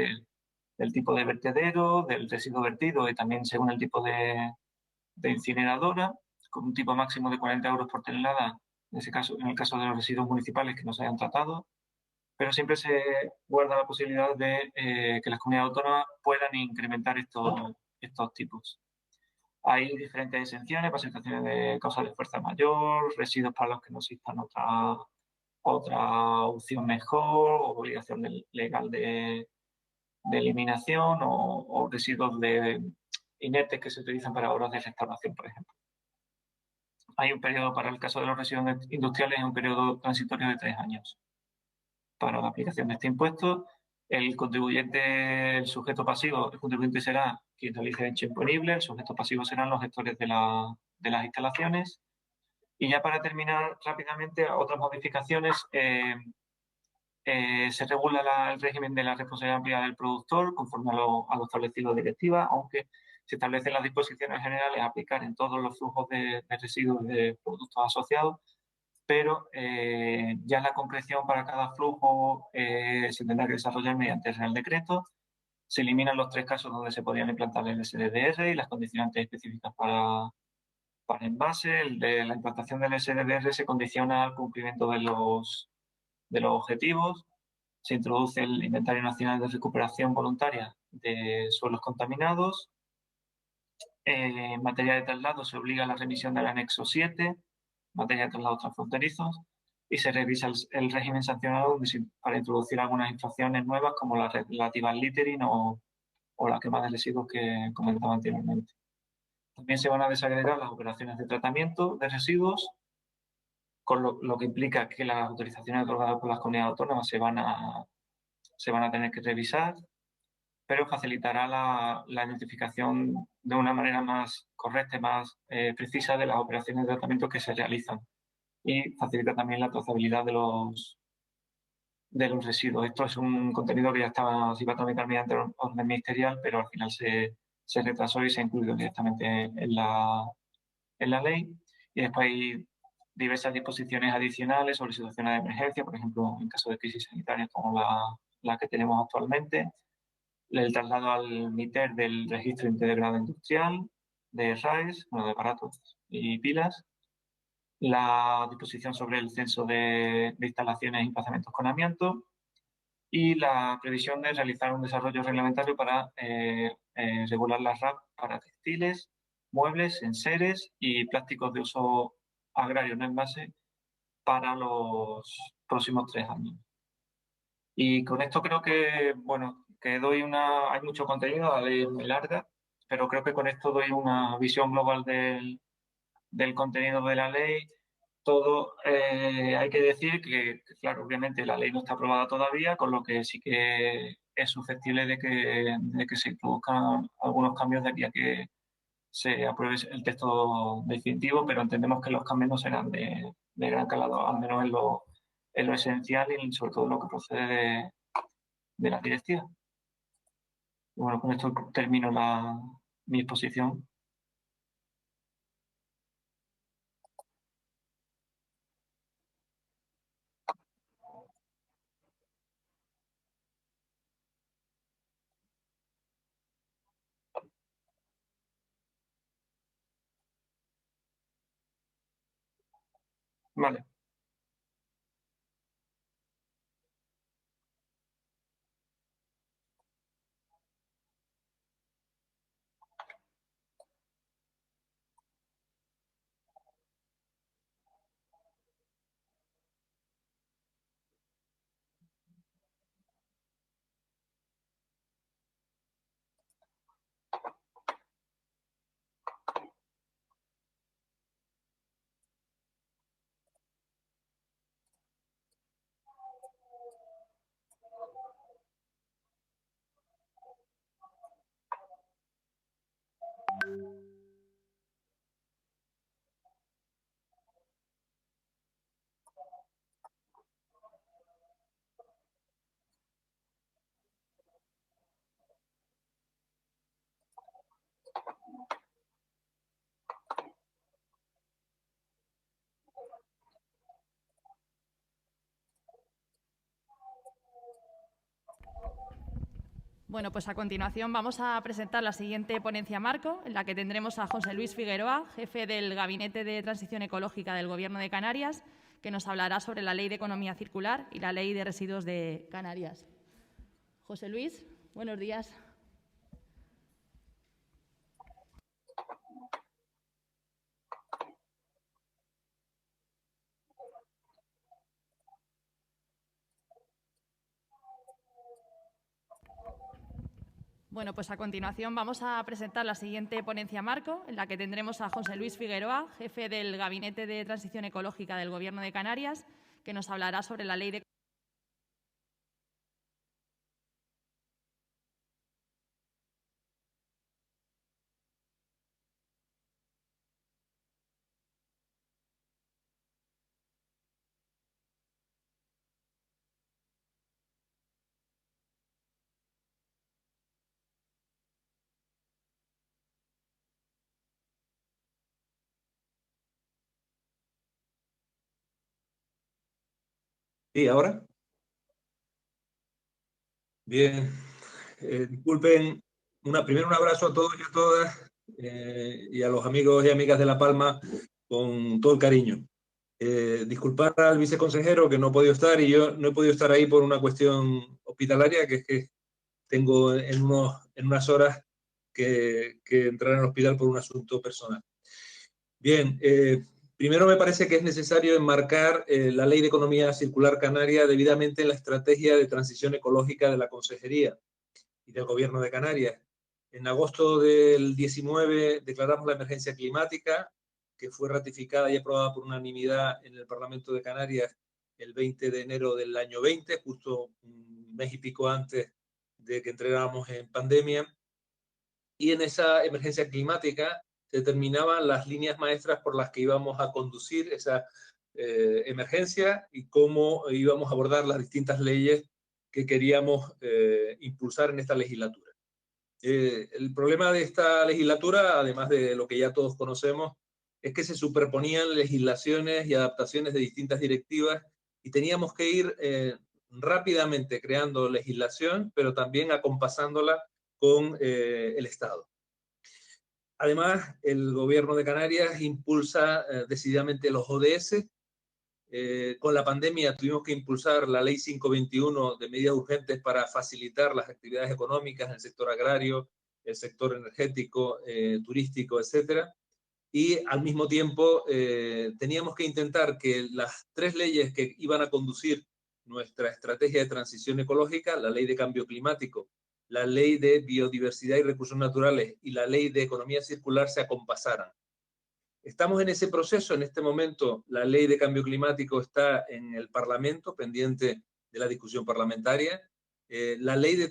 del tipo de vertedero, del residuo vertido y también según el tipo de incineradora, con un tipo máximo de 40 euros por tonelada, en el caso de los residuos municipales que no se hayan tratado, pero siempre se guarda la posibilidad de que las comunidades autónomas puedan incrementar estos tipos. Hay diferentes exenciones para situaciones de causa de fuerza mayor, residuos para los que no existan otra opción mejor, o obligación legal de eliminación, o residuos inertes que se utilizan para obras de restauración, por ejemplo. Hay un periodo para el caso de los residuos industriales, un periodo transitorio de 3 años. Para la aplicación de este impuesto, el sujeto pasivo, el contribuyente será quien realice el hecho imponible, el sujeto pasivo serán los gestores de las instalaciones. Y ya para terminar rápidamente, otras modificaciones, se regula el régimen de la responsabilidad ampliada del productor conforme a lo establecido en la directiva, aunque se establecen las disposiciones generales a aplicar en todos los flujos de residuos de productos asociados, pero ya la concreción para cada flujo se tendrá que desarrollar mediante el Real Decreto. Se eliminan los 3 casos donde se podían implantar el SDDR y las condicionantes específicas para envase. La implantación del SDDR se condiciona al cumplimiento de los objetivos. Se introduce el Inventario Nacional de Recuperación Voluntaria de Suelos Contaminados. En materia de traslado se obliga a la remisión del anexo 7, materia de traslados transfronterizos, y se revisa el régimen sancionado para introducir algunas infracciones nuevas como la relativa al littering o la quema de residuos que comentaba anteriormente. También se van a desagregar las operaciones de tratamiento de residuos, con lo que implica que las autorizaciones otorgadas por las comunidades autónomas se van a tener que revisar, pero facilitará la identificación de una manera más correcta y más precisa de las operaciones de tratamiento que se realizan, y facilita también la trazabilidad de los residuos. Esto es un contenido que ya se iba a tramitar mediante orden ministerial, pero al final se retrasó y se ha incluido directamente en la ley. Y después hay diversas disposiciones adicionales sobre situaciones de emergencia, por ejemplo, en caso de crisis sanitarias como la que tenemos actualmente, el traslado al MITER del registro integrado industrial, de RAES, de aparatos y pilas, la disposición sobre el censo de instalaciones y emplazamientos con amianto, y la previsión de realizar un desarrollo reglamentario para regular las RAP para textiles, muebles, enseres y plásticos de uso agrario no envase para los próximos 3 años. Y con esto creo que, bueno, hay mucho contenido, la ley es muy larga, pero creo que con esto doy una visión global del contenido de la ley. Todo, hay que decir que, claro, obviamente la ley no está aprobada todavía, con lo que sí que es susceptible de que se produzcan algunos cambios de aquí a que se apruebe el texto definitivo, pero entendemos que los cambios no serán de gran calado, al menos en lo esencial y sobre todo en lo que procede de la directiva. Bueno, con esto termino mi exposición. Vale. Bueno, pues a continuación vamos a presentar la siguiente ponencia marco, en la que tendremos a José Luis Figueroa, jefe del Gabinete de Transición Ecológica del Gobierno de Canarias, que nos hablará sobre la Ley de Economía Circular y la Ley de Residuos de Canarias. José Luis, buenos días. Bueno, pues a continuación vamos a presentar la siguiente ponencia marco, en la que tendremos a José Luis Figueroa, jefe del Gabinete de Transición Ecológica del Gobierno de Canarias, que nos hablará sobre la Ley de Sí, ¿ahora? Bien. Disculpen, primero un abrazo a todos y a todas y a los amigos y amigas de La Palma con todo el cariño. Disculpar al viceconsejero que no ha podido estar, y yo no he podido estar ahí por una cuestión hospitalaria, que es que tengo en unas horas que entrar al hospital por un asunto personal. Bien, primero me parece que es necesario enmarcar la Ley de Economía Circular Canaria debidamente en la estrategia de transición ecológica de la Consejería y del Gobierno de Canarias, En agosto del 19 declaramos la emergencia climática, que fue ratificada y aprobada por unanimidad en el Parlamento de Canarias el 20 de enero del año 20, justo un mes y pico antes de que entráramos en pandemia. Y en esa emergencia climática se determinaban las líneas maestras por las que íbamos a conducir esa emergencia y cómo íbamos a abordar las distintas leyes que queríamos impulsar en esta legislatura. El problema de esta legislatura, además de lo que ya todos conocemos, es que se superponían legislaciones y adaptaciones de distintas directivas y teníamos que ir rápidamente creando legislación, pero también acompasándola con el Estado. Además, el Gobierno de Canarias impulsa decididamente los ODS. Con la pandemia tuvimos que impulsar la Ley 521 de medidas urgentes para facilitar las actividades económicas en el sector agrario, el sector energético, turístico, etcétera. Y al mismo tiempo teníamos que intentar que las 3 leyes que iban a conducir nuestra estrategia de transición ecológica, la Ley de Cambio Climático, la Ley de Biodiversidad y Recursos Naturales y la Ley de Economía Circular, se acompasaran. Estamos en ese proceso. En este momento la Ley de Cambio Climático está en el Parlamento, pendiente de la discusión parlamentaria. La Ley de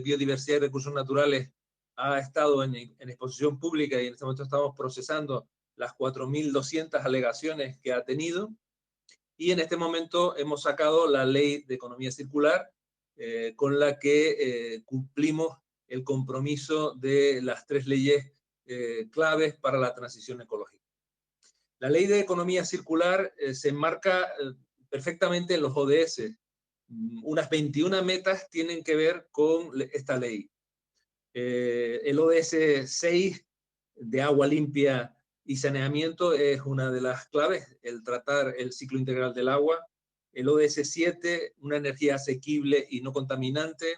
Biodiversidad y Recursos Naturales ha estado en exposición pública y en este momento estamos procesando las 4.200 alegaciones que ha tenido. Y en este momento hemos sacado la Ley de Economía Circular, con la que cumplimos el compromiso de las 3 leyes claves para la transición ecológica. La Ley de Economía Circular se enmarca perfectamente en los ODS. Unas 21 metas tienen que ver con esta ley. El ODS 6 de agua limpia y saneamiento es una de las claves, el tratar el ciclo integral del agua. El ODS 7, una energía asequible y no contaminante.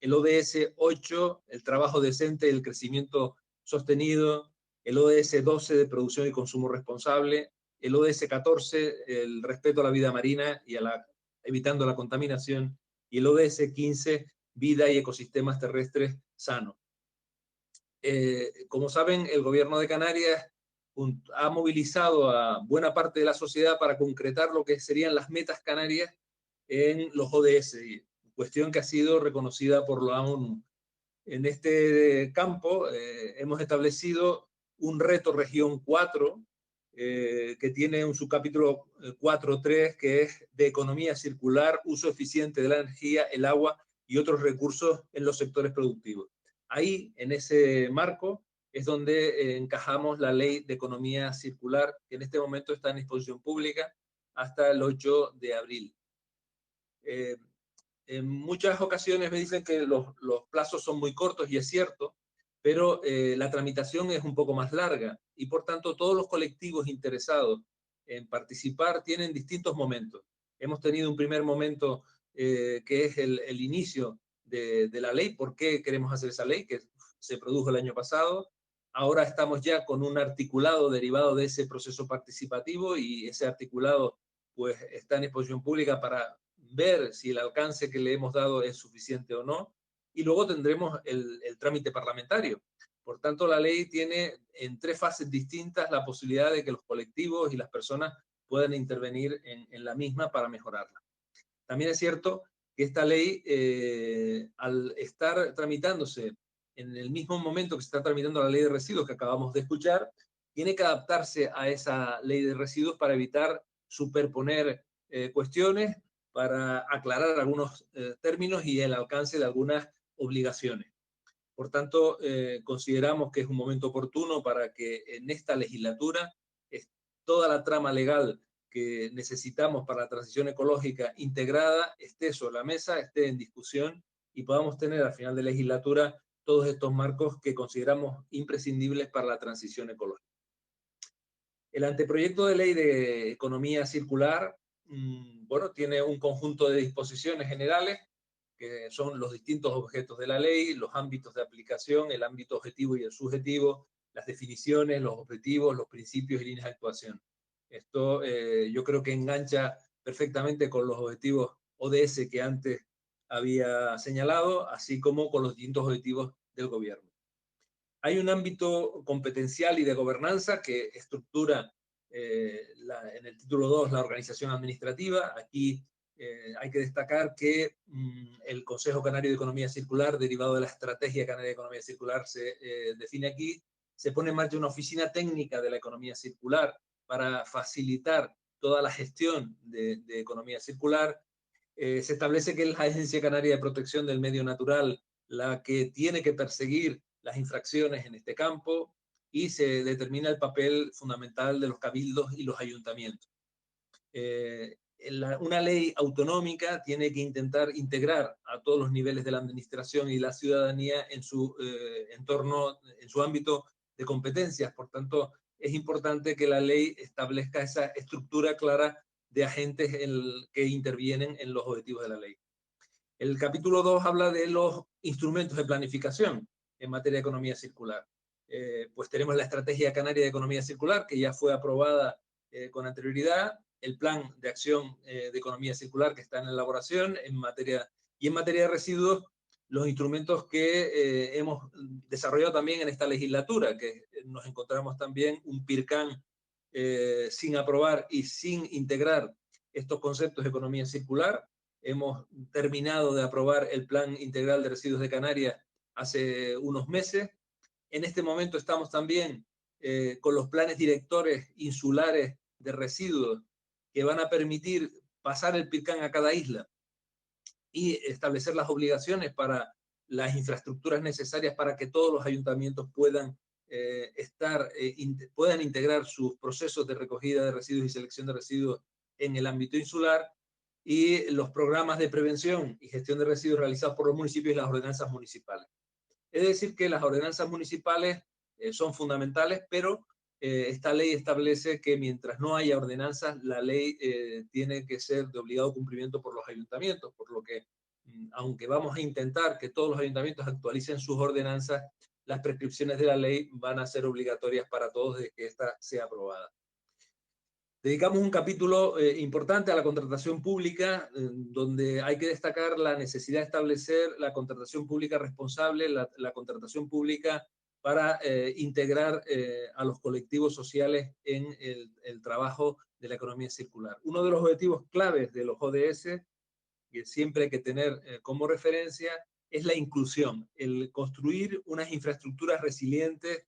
El ODS 8, el trabajo decente y el crecimiento sostenido. El ODS 12, de producción y consumo responsable. El ODS 14, el respeto a la vida marina y evitando la contaminación. Y el ODS 15, vida y ecosistemas terrestres sanos. Como saben, el Gobierno de Canarias ha movilizado a buena parte de la sociedad para concretar lo que serían las metas canarias en los ODS, cuestión que ha sido reconocida por la ONU. En este campo hemos establecido un reto región 4, que tiene un subcapítulo 4.3, que es de economía circular, uso eficiente de la energía, el agua y otros recursos en los sectores productivos. Ahí, en ese marco, es donde encajamos la Ley de Economía Circular, que en este momento está en exposición pública hasta el 8 de abril. En muchas ocasiones me dicen que los plazos son muy cortos, y es cierto, pero la tramitación es un poco más larga, y por tanto todos los colectivos interesados en participar tienen distintos momentos. Hemos tenido un primer momento que es el inicio de la ley, por qué queremos hacer esa ley, que se produjo el año pasado. Ahora estamos ya con un articulado derivado de ese proceso participativo, y ese articulado pues está en exposición pública para ver si el alcance que le hemos dado es suficiente o no. Y luego tendremos el trámite parlamentario. Por tanto, la ley tiene en 3 fases distintas la posibilidad de que los colectivos y las personas puedan intervenir en la misma para mejorarla. También es cierto que esta ley, al estar tramitándose en el mismo momento que se está tramitando la ley de residuos que acabamos de escuchar, tiene que adaptarse a esa ley de residuos para evitar superponer cuestiones, para aclarar algunos términos y el alcance de algunas obligaciones. Por tanto, consideramos que es un momento oportuno para que en esta legislatura toda la trama legal que necesitamos para la transición ecológica integrada esté sobre la mesa, esté en discusión, y podamos tener al final de la legislatura todos estos marcos que consideramos imprescindibles para la transición ecológica. El anteproyecto de ley de economía circular, bueno, tiene un conjunto de disposiciones generales, que son los distintos objetos de la ley, los ámbitos de aplicación, el ámbito objetivo y el subjetivo, las definiciones, los objetivos, los principios y líneas de actuación. Esto yo creo que engancha perfectamente con los objetivos ODS que antes había señalado, así como con los distintos objetivos del gobierno. Hay un ámbito competencial y de gobernanza que estructura en el título 2 la organización administrativa. Aquí hay que destacar que el Consejo Canario de Economía Circular, derivado de la Estrategia Canaria de Economía Circular, se define aquí. Se pone en marcha una oficina técnica de la economía circular para facilitar toda la gestión de economía circular. Se establece que es la Agencia Canaria de Protección del Medio Natural la que tiene que perseguir las infracciones en este campo, y se determina el papel fundamental de los cabildos y los ayuntamientos. Una ley autonómica tiene que intentar integrar a todos los niveles de la administración y la ciudadanía en su entorno, en su ámbito de competencias. Por tanto, es importante que la ley establezca esa estructura clara de agentes que intervienen en los objetivos de la ley. El capítulo 2 habla de los instrumentos de planificación en materia de economía circular. Pues tenemos la Estrategia Canaria de Economía Circular, que ya fue aprobada con anterioridad, el Plan de Acción de Economía Circular, que está en elaboración, en materia de residuos, los instrumentos que hemos desarrollado también en esta legislatura, que nos encontramos también un PIRCAN sin aprobar y sin integrar estos conceptos de economía circular. Hemos terminado de aprobar el Plan Integral de Residuos de Canarias hace unos meses. En este momento estamos también con los planes directores insulares de residuos que van a permitir pasar el PIRCAN a cada isla y establecer las obligaciones para las infraestructuras necesarias para que todos los ayuntamientos puedan integrar sus procesos de recogida de residuos y selección de residuos en el ámbito insular, y los programas de prevención y gestión de residuos realizados por los municipios y las ordenanzas municipales. Es decir, que las ordenanzas municipales son fundamentales, pero esta ley establece que mientras no haya ordenanzas, la ley tiene que ser de obligado cumplimiento por los ayuntamientos, por lo que, aunque vamos a intentar que todos los ayuntamientos actualicen sus ordenanzas, las prescripciones de la ley van a ser obligatorias para todos desde que esta sea aprobada. Dedicamos un capítulo importante a la contratación pública, donde hay que destacar la necesidad de establecer la contratación pública responsable, la contratación pública para integrar a los colectivos sociales en el trabajo de la economía circular. Uno de los objetivos claves de los ODS, que siempre hay que tener como referencia, es la inclusión, el construir unas infraestructuras resilientes,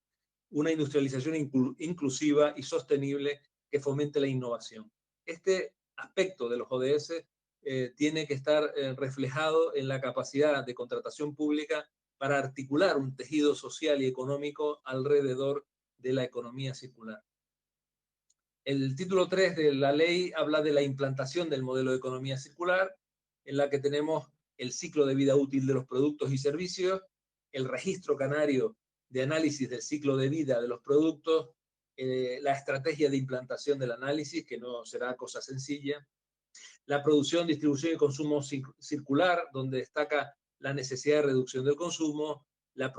una industrialización inclusiva y sostenible que fomente la innovación. Este aspecto de los ODS tiene que estar reflejado en la capacidad de contratación pública para articular un tejido social y económico alrededor de la economía circular. El título 3 de la ley habla de la implantación del modelo de economía circular, en la que tenemos el ciclo de vida útil de los productos y servicios, el registro canario de análisis del ciclo de vida de los productos, la estrategia de implantación del análisis, que no será cosa sencilla, la producción, distribución y consumo circular, donde destaca la necesidad de reducción del consumo, la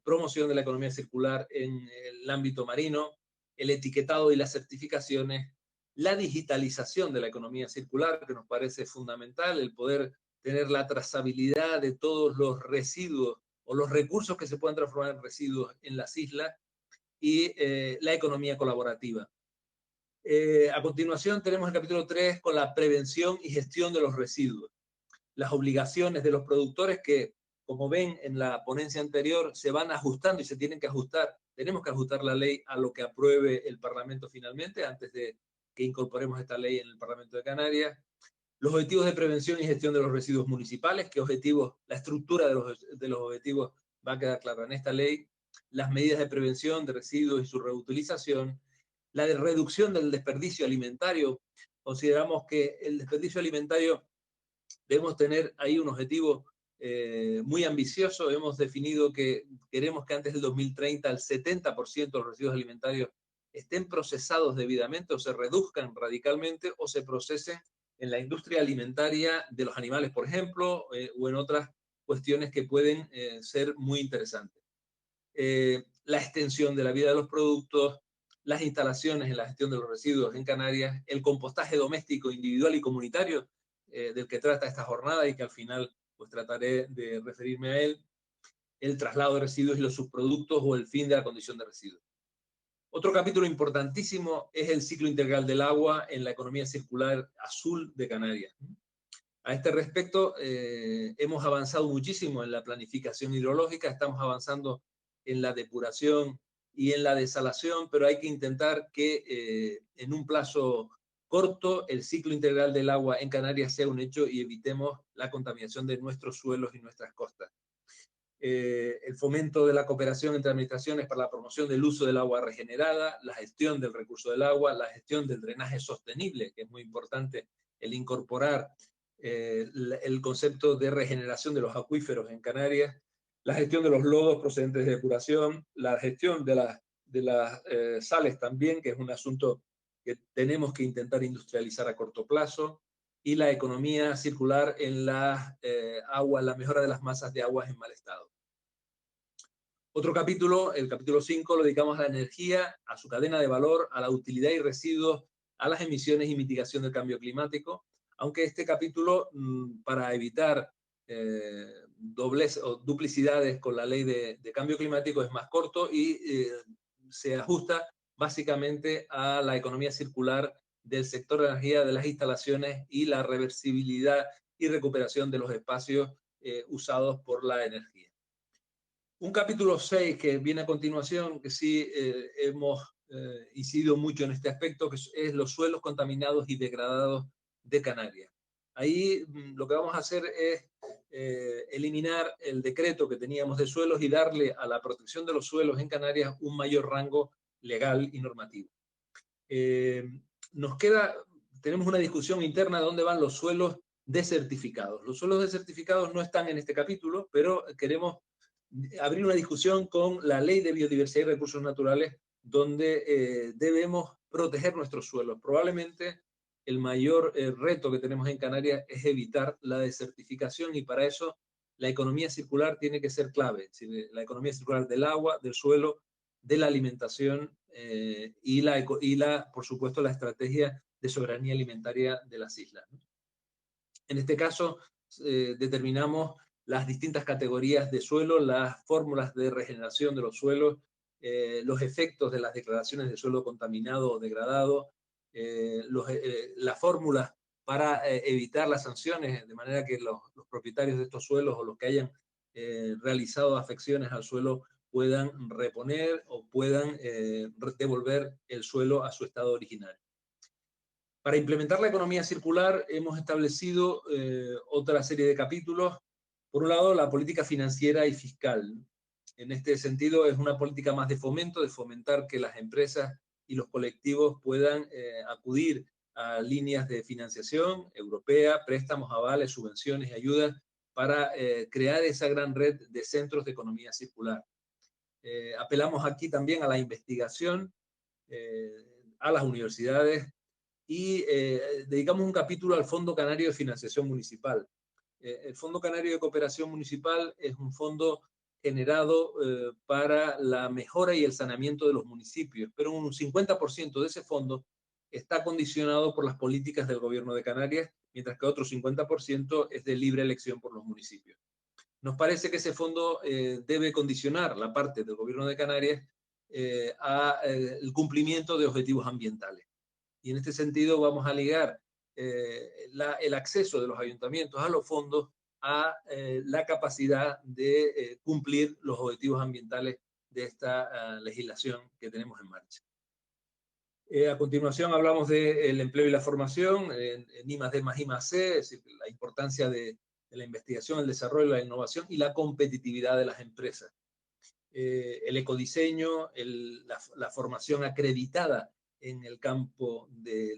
promoción de la economía circular en el ámbito marino, el etiquetado y las certificaciones, la digitalización de la economía circular, que nos parece fundamental, el poder tener la trazabilidad de todos los residuos o los recursos que se pueden transformar en residuos en las islas, y la economía colaborativa. A continuación tenemos el capítulo 3 con la prevención y gestión de los residuos. Las obligaciones de los productores que, como ven en la ponencia anterior, se van ajustando y se tienen que ajustar. Tenemos que ajustar la ley a lo que apruebe el Parlamento finalmente, antes de que incorporemos esta ley en el Parlamento de Canarias. Los objetivos de prevención y gestión de los residuos municipales, qué objetivos, la estructura de los objetivos va a quedar clara en esta ley. Las medidas de prevención de residuos y su reutilización, la de reducción del desperdicio alimentario. Consideramos que el desperdicio alimentario debemos tener ahí un objetivo muy ambicioso. Hemos definido que queremos que antes del 2030 el 70% de los residuos alimentarios estén procesados debidamente o se reduzcan radicalmente o se procesen en la industria alimentaria de los animales, por ejemplo, o en otras cuestiones que pueden ser muy interesantes. La extensión de la vida de los productos, las instalaciones en la gestión de los residuos en Canarias, el compostaje doméstico, individual y comunitario. del que trata esta jornada y que al final pues trataré de referirme a él, el traslado de residuos y los subproductos o el fin de la condición de residuos. Otro capítulo importantísimo es el ciclo integral del agua en la economía circular azul de Canarias. A este respecto, hemos avanzado muchísimo en la planificación hidrológica, estamos avanzando en la depuración y en la desalación, pero hay que intentar que en un plazo corto el ciclo integral del agua en Canarias sea un hecho y evitemos la contaminación de nuestros suelos y nuestras costas. El fomento de la cooperación entre administraciones para la promoción del uso del agua regenerada, la gestión del recurso del agua, la gestión del drenaje sostenible, que es muy importante el incorporar el concepto de regeneración de los acuíferos en Canarias, la gestión de los lodos procedentes de depuración, la gestión de las sales también, que es un asunto que tenemos que intentar industrializar a corto plazo, y la economía circular en la mejora de las masas de aguas en mal estado. Otro capítulo, el capítulo 5, lo dedicamos a la energía, a su cadena de valor, a la utilidad y residuos, a las emisiones y mitigación del cambio climático, aunque este capítulo, para evitar dobles o duplicidades con la ley de cambio climático, es más corto y se ajusta básicamente a la economía circular del sector de energía, de las instalaciones y la reversibilidad y recuperación de los espacios usados por la energía. Un capítulo 6 que viene a continuación, que sí hemos incidido mucho en este aspecto, que es los suelos contaminados y degradados de Canarias. Ahí lo que vamos a hacer es eliminar el decreto que teníamos de suelos y darle a la protección de los suelos en Canarias un mayor rango legal y normativo. Tenemos una discusión interna de dónde van los suelos desertificados. Los suelos desertificados no están en este capítulo, pero queremos abrir una discusión con la Ley de Biodiversidad y Recursos Naturales, donde debemos proteger nuestros suelos. Probablemente el mayor reto que tenemos en Canarias es evitar la desertificación y para eso la economía circular tiene que ser clave. Es decir, la economía circular del agua, del suelo, de la alimentación por supuesto, la estrategia de soberanía alimentaria de las islas. En este caso, determinamos las distintas categorías de suelo, las fórmulas de regeneración de los suelos, los efectos de las declaraciones de suelo contaminado o degradado, las fórmulas para evitar las sanciones, de manera que los propietarios de estos suelos o los que hayan realizado afecciones al suelo puedan reponer o puedan devolver el suelo a su estado original. Para implementar la economía circular hemos establecido otra serie de capítulos. Por un lado, la política financiera y fiscal. En este sentido, es una política más de fomento, de fomentar que las empresas y los colectivos puedan acudir a líneas de financiación europea, préstamos, avales, subvenciones y ayudas para crear esa gran red de centros de economía circular. Apelamos aquí también a la investigación, a las universidades y dedicamos un capítulo al Fondo Canario de Financiación Municipal. El Fondo Canario de Cooperación Municipal es un fondo generado para la mejora y el saneamiento de los municipios, pero un 50% de ese fondo está condicionado por las políticas del Gobierno de Canarias, mientras que otro 50% es de libre elección por los municipios. Nos parece que ese fondo debe condicionar la parte del Gobierno de Canarias al cumplimiento de objetivos ambientales. Y en este sentido vamos a ligar el acceso de los ayuntamientos a los fondos a la capacidad de cumplir los objetivos ambientales de esta legislación que tenemos en marcha. A continuación hablamos del empleo y la formación, en I+D+I+C, es decir, la importancia de la investigación, el desarrollo, la innovación y la competitividad de las empresas. El ecodiseño, la formación acreditada en el campo de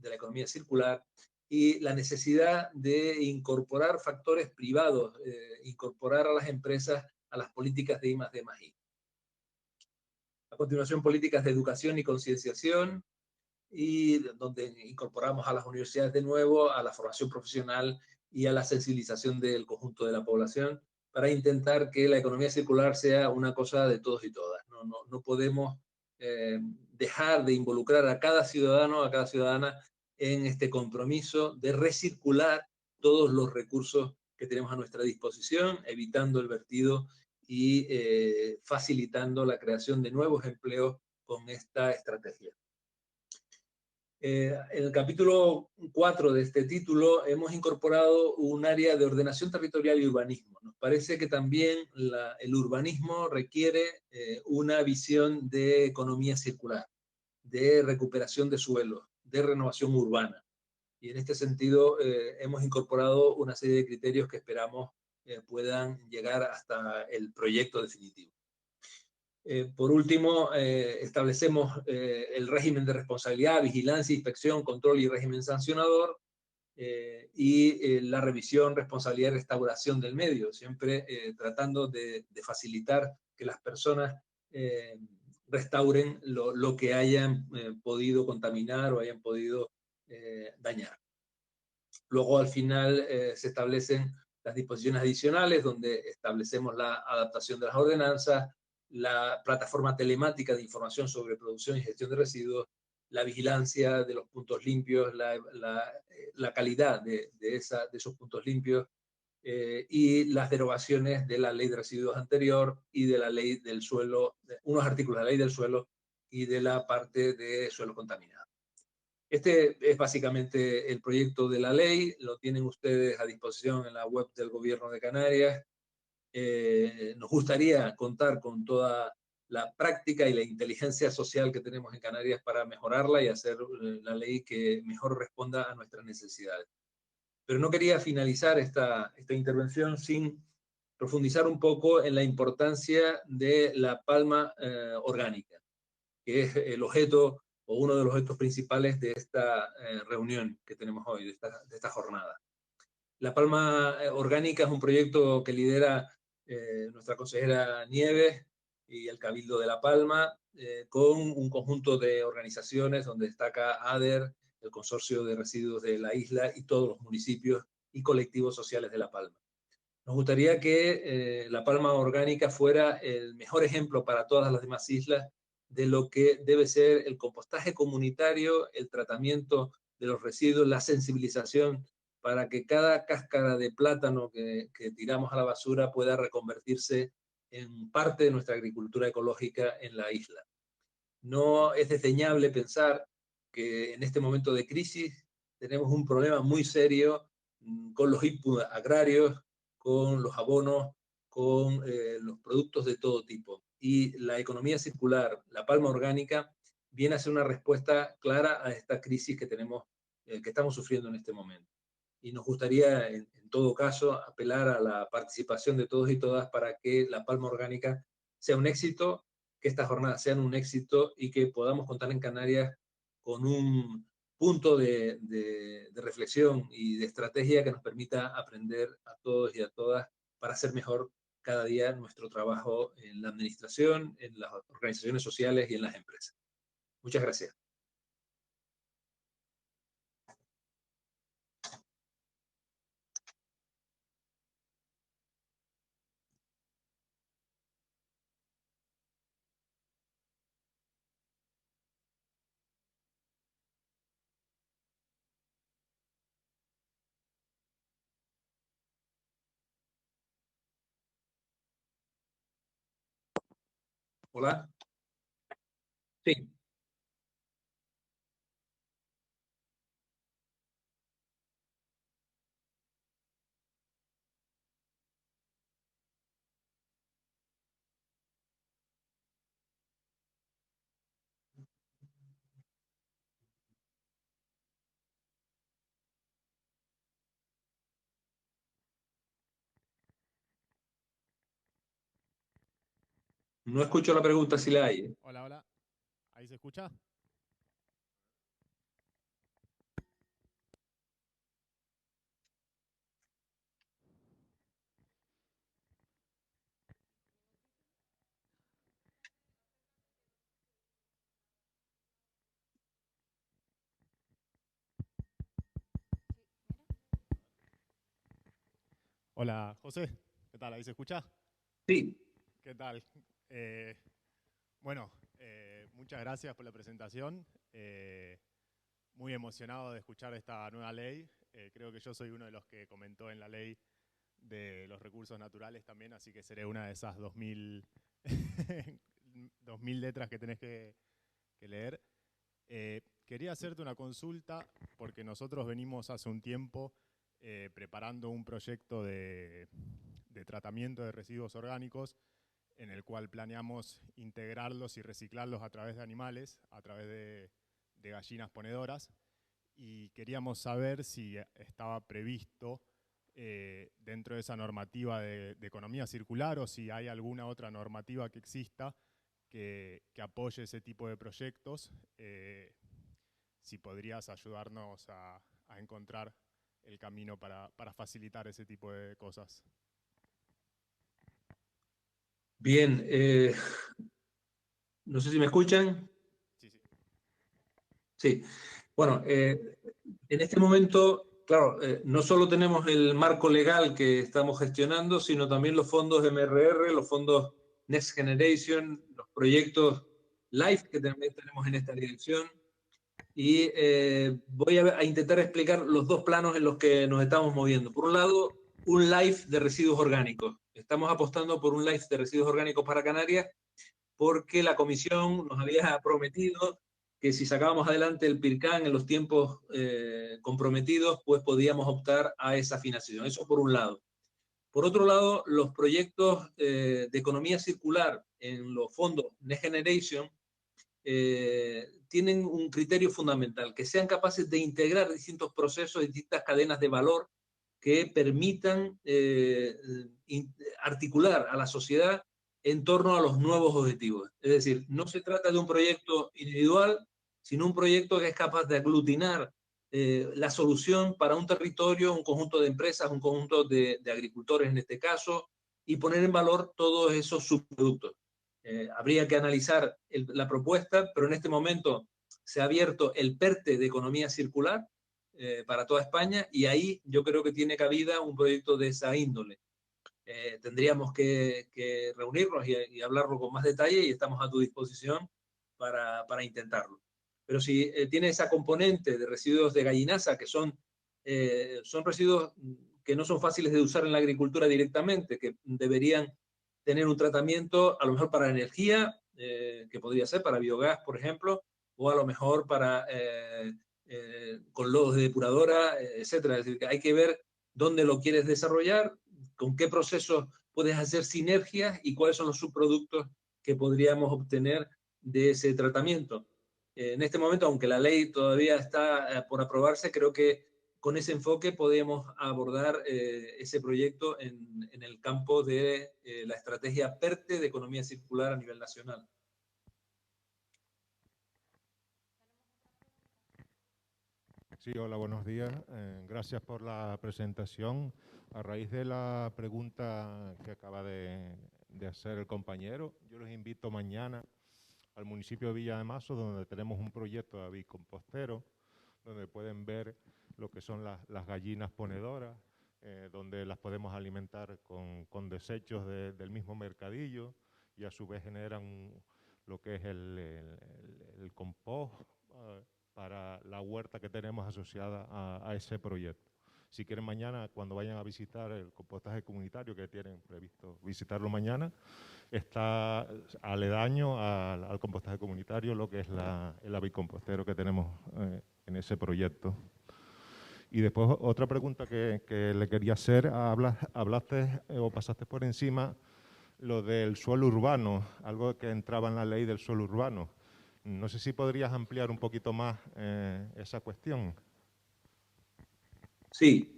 la economía circular y la necesidad de incorporar factores privados, incorporar a las empresas a las políticas de I+D+I. A continuación, políticas de educación y concienciación, y donde incorporamos a las universidades de nuevo, a la formación profesional y a la sensibilización del conjunto de la población para intentar que la economía circular sea una cosa de todos y todas. No podemos dejar de involucrar a cada ciudadano, a cada ciudadana en este compromiso de recircular todos los recursos que tenemos a nuestra disposición, evitando el vertido y facilitando la creación de nuevos empleos con esta estrategia. En el capítulo 4 de este título hemos incorporado un área de ordenación territorial y urbanismo. Nos parece que también el urbanismo requiere una visión de economía circular, de recuperación de suelos, de renovación urbana. Y en este sentido hemos incorporado una serie de criterios que esperamos puedan llegar hasta el proyecto definitivo. Por último, establecemos el régimen de responsabilidad, vigilancia, inspección, control y régimen sancionador, y la revisión, responsabilidad y restauración del medio, siempre tratando de facilitar que las personas restauren lo que hayan podido contaminar o hayan podido dañar. Luego, al final, se establecen las disposiciones adicionales, donde establecemos la adaptación de las ordenanzas, la plataforma telemática de información sobre producción y gestión de residuos, la vigilancia de los puntos limpios, la calidad de esos puntos limpios, y las derogaciones de la ley de residuos anterior y de la ley del suelo, unos artículos de la ley del suelo y de la parte de suelo contaminado. Este es básicamente el proyecto de la ley, lo tienen ustedes a disposición en la web del Gobierno de Canarias. Nos gustaría contar con toda la práctica y la inteligencia social que tenemos en Canarias para mejorarla y hacer la ley que mejor responda a nuestras necesidades. Pero no quería finalizar esta intervención sin profundizar un poco en la importancia de la palma orgánica, que es el objeto o uno de los objetos principales de esta reunión que tenemos hoy, de esta jornada. La palma orgánica es un proyecto que lidera nuestra consejera Nieves y el Cabildo de La Palma, con un conjunto de organizaciones donde destaca ADER, el Consorcio de Residuos de la isla y todos los municipios y colectivos sociales de La Palma. Nos gustaría que La Palma orgánica fuera el mejor ejemplo para todas las demás islas de lo que debe ser el compostaje comunitario, el tratamiento de los residuos, la sensibilización para que cada cáscara de plátano que tiramos a la basura pueda reconvertirse en parte de nuestra agricultura ecológica en la isla. No es desdeñable pensar que en este momento de crisis tenemos un problema muy serio con los inputs agrarios, con los abonos, con los productos de todo tipo. Y la economía circular, la palma orgánica, viene a ser una respuesta clara a esta crisis que tenemos, que estamos sufriendo en este momento. Y nos gustaría, en todo caso, apelar a la participación de todos y todas para que la palma orgánica sea un éxito, que estas jornadas sean un éxito y que podamos contar en Canarias con un punto de reflexión y de estrategia que nos permita aprender a todos y a todas para hacer mejor cada día nuestro trabajo en la administración, en las organizaciones sociales y en las empresas. Muchas gracias. Hola. Sí. No escucho la pregunta si la hay. Hola, hola. ¿Ahí se escucha? Hola, José. ¿Qué tal? ¿Ahí se escucha? Sí. ¿Qué tal? Bueno, muchas gracias por la presentación. Muy emocionado de escuchar esta nueva ley. creo que yo soy uno de los que comentó en la ley de los recursos naturales también, así que seré una de esas 2000, 2000 letras que tenés que leer. Quería hacerte una consulta porque nosotros venimos hace un tiempo preparando un proyecto de tratamiento de residuos orgánicos en el cual planeamos integrarlos y reciclarlos a través de animales, a través de gallinas ponedoras, y queríamos saber si estaba previsto dentro de esa normativa de economía circular o si hay alguna otra normativa que exista que apoye ese tipo de proyectos, si podrías ayudarnos a encontrar el camino para facilitar ese tipo de cosas. Bien, no sé si me escuchan. Sí, sí. Sí, bueno, en este momento, claro, no solo tenemos el marco legal que estamos gestionando, sino también los fondos MRR, los fondos Next Generation, los proyectos LIFE que también tenemos en esta dirección. Y voy a intentar explicar los dos planos en los que nos estamos moviendo. Por un lado, un LIFE de residuos orgánicos. Estamos apostando por un LIFE de residuos orgánicos para Canarias porque la Comisión nos había prometido que si sacábamos adelante el PIRCAN en los tiempos comprometidos, pues podíamos optar a esa financiación. Eso por un lado. Por otro lado, los proyectos de economía circular en los fondos Next Generation tienen un criterio fundamental, que sean capaces de integrar distintos procesos, distintas cadenas de valor que permitan articular a la sociedad en torno a los nuevos objetivos. Es decir, no se trata de un proyecto individual, sino un proyecto que es capaz de aglutinar la solución para un territorio, un conjunto de empresas, un conjunto de agricultores en este caso, y poner en valor todos esos subproductos. Habría que analizar la propuesta, pero en este momento se ha abierto el PERTE de economía circular para toda España y ahí yo creo que tiene cabida un proyecto de esa índole. Tendríamos que reunirnos y hablarlo con más detalle y estamos a tu disposición para intentarlo. Pero si tiene esa componente de residuos de gallinaza, que son residuos que no son fáciles de usar en la agricultura directamente, que deberían tener un tratamiento a lo mejor para energía, que podría ser para biogás, por ejemplo, o a lo mejor para con lodos de depuradora, etcétera. Es decir, que hay que ver dónde lo quieres desarrollar, con qué procesos puedes hacer sinergias y cuáles son los subproductos que podríamos obtener de ese tratamiento. En este momento, aunque la ley todavía está por aprobarse, creo que con ese enfoque podemos abordar ese proyecto en el campo de la estrategia PERTE de economía circular a nivel nacional. Sí, hola, buenos días. Gracias por la presentación. A raíz de la pregunta que acaba de hacer el compañero, yo les invito mañana al municipio de Villa de Mazo, donde tenemos un proyecto de avicompostero, donde pueden ver lo que son las gallinas ponedoras, donde las podemos alimentar con desechos del mismo mercadillo y a su vez generan lo que es el compost para la huerta que tenemos asociada a ese proyecto. Si quieren mañana, cuando vayan a visitar el compostaje comunitario, que tienen previsto visitarlo mañana, está aledaño al compostaje comunitario, lo que es el avicompostero que tenemos en ese proyecto. Y después otra pregunta que le quería hacer, hablaste o pasaste por encima lo del suelo urbano, algo que entraba en la ley del suelo urbano. No sé si podrías ampliar un poquito más esa cuestión. Sí,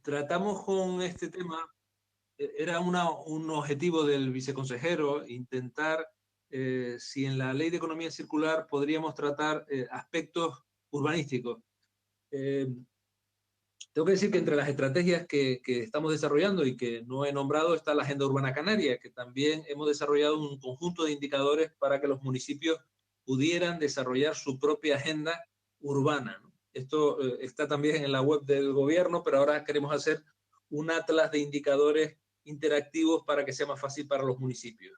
tratamos con este tema, era un objetivo del viceconsejero, intentar, si en la ley de economía circular podríamos tratar aspectos urbanísticos. Tengo que decir que entre las estrategias que estamos desarrollando y que no he nombrado está la Agenda Urbana Canaria, que también hemos desarrollado un conjunto de indicadores para que los municipios pudieran desarrollar su propia agenda urbana, ¿no? Esto está también en la web del gobierno, pero ahora queremos hacer un atlas de indicadores interactivos para que sea más fácil para los municipios.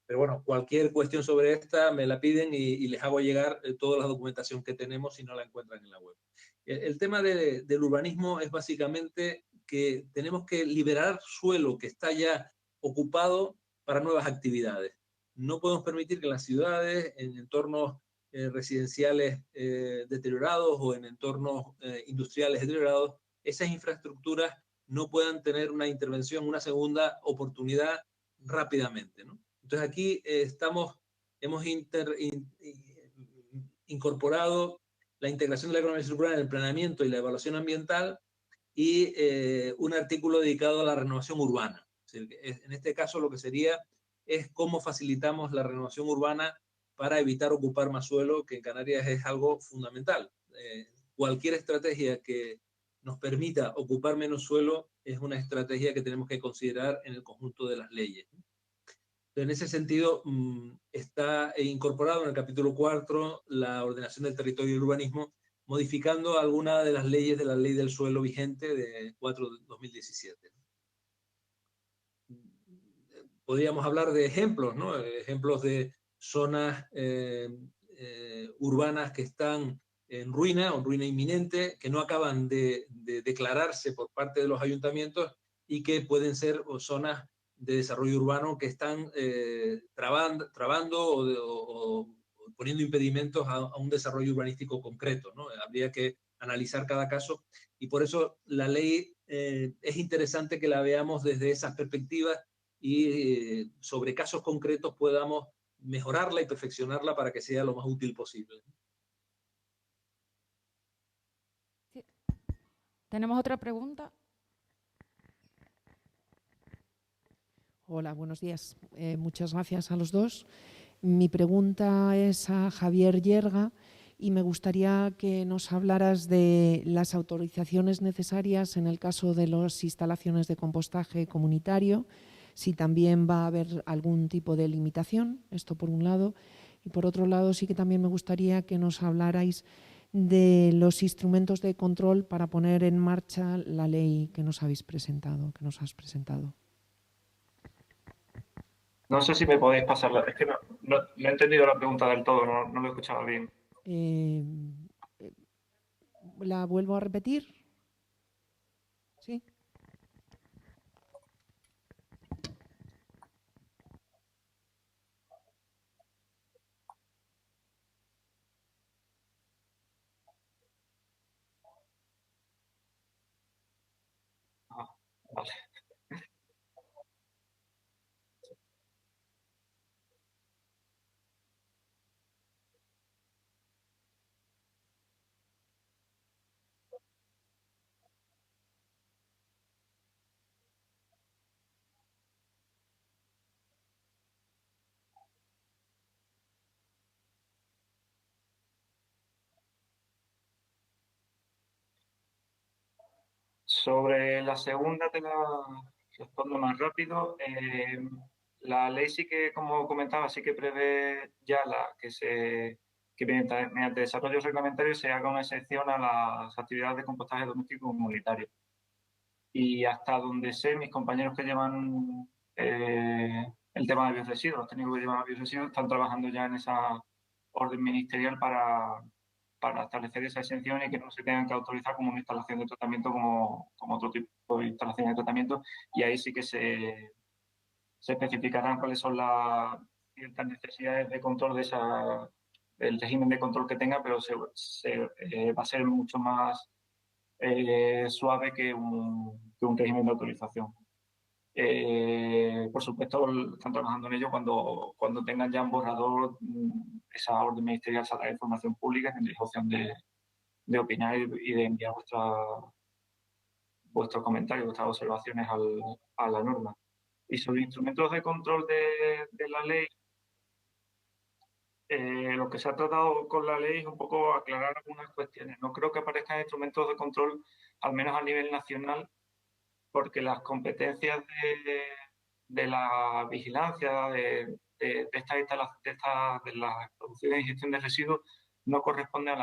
Pero bueno, cualquier cuestión sobre esta me la piden y les hago llegar toda la documentación que tenemos si no la encuentran en la web. El tema del urbanismo es básicamente que tenemos que liberar suelo que está ya ocupado para nuevas actividades. No podemos permitir que en las ciudades, en entornos residenciales deteriorados o en entornos industriales deteriorados, esas infraestructuras no puedan tener una intervención, una segunda oportunidad rápidamente, ¿no? Entonces aquí hemos incorporado la integración de la economía circular en el planeamiento y la evaluación ambiental y un artículo dedicado a la renovación urbana. Es decir, en este caso lo que sería es cómo facilitamos la renovación urbana para evitar ocupar más suelo, que en Canarias es algo fundamental. Cualquier estrategia que nos permita ocupar menos suelo es una estrategia que tenemos que considerar en el conjunto de las leyes. En ese sentido, está incorporado en el capítulo 4 la ordenación del territorio y urbanismo, modificando alguna de las leyes de la ley del suelo vigente de 4/2017. Podríamos hablar de ejemplos, ¿no? Ejemplos de zonas urbanas que están en ruina o en ruina inminente, que no acaban de declararse por parte de los ayuntamientos y que pueden ser zonas de desarrollo urbano que están trabando o poniendo impedimentos a un desarrollo urbanístico concreto, ¿no? Habría que analizar cada caso y por eso la ley es interesante que la veamos desde esas perspectivas y sobre casos concretos podamos mejorarla y perfeccionarla para que sea lo más útil posible. Sí. ¿Tenemos otra pregunta? Hola, buenos días. Muchas gracias a los dos. Mi pregunta es a Javier Yerga y me gustaría que nos hablaras de las autorizaciones necesarias en el caso de las instalaciones de compostaje comunitario, si también va a haber algún tipo de limitación, esto por un lado. Y por otro lado, sí que también me gustaría que nos hablarais de los instrumentos de control para poner en marcha la ley que nos habéis presentado, que nos has presentado. No sé si me podéis pasarla. Es que no he entendido la pregunta del todo, no lo he escuchado bien. ¿La vuelvo a repetir? ¿Sí? Ah, vale. Sobre la segunda te la respondo más rápido. La ley sí que, como comentaba, sí que prevé ya que mediante desarrollo reglamentario se haga una excepción a las actividades de compostaje doméstico comunitario. Y hasta donde sé, mis compañeros que llevan el tema de bioresiduos, los técnicos que llevan bioresiduos, están trabajando ya en esa orden ministerial para establecer esa exención y que no se tengan que autorizar como una instalación de tratamiento como otro tipo de instalación de tratamiento. Y ahí sí que se especificarán cuáles son las ciertas necesidades de control del régimen de control que tenga, pero va a ser mucho más suave que un régimen de autorización. Por supuesto, están trabajando en ello cuando tengan ya un borrador, esa orden ministerial saldrá de información pública, tendréis opción de opinar y de enviar vuestros comentarios, vuestras observaciones a la norma. Y sobre instrumentos de control de la ley, lo que se ha tratado con la ley es un poco aclarar algunas cuestiones. No creo que aparezcan instrumentos de control, al menos a nivel nacional, porque las competencias de la vigilancia de la producción y gestión de residuos no corresponden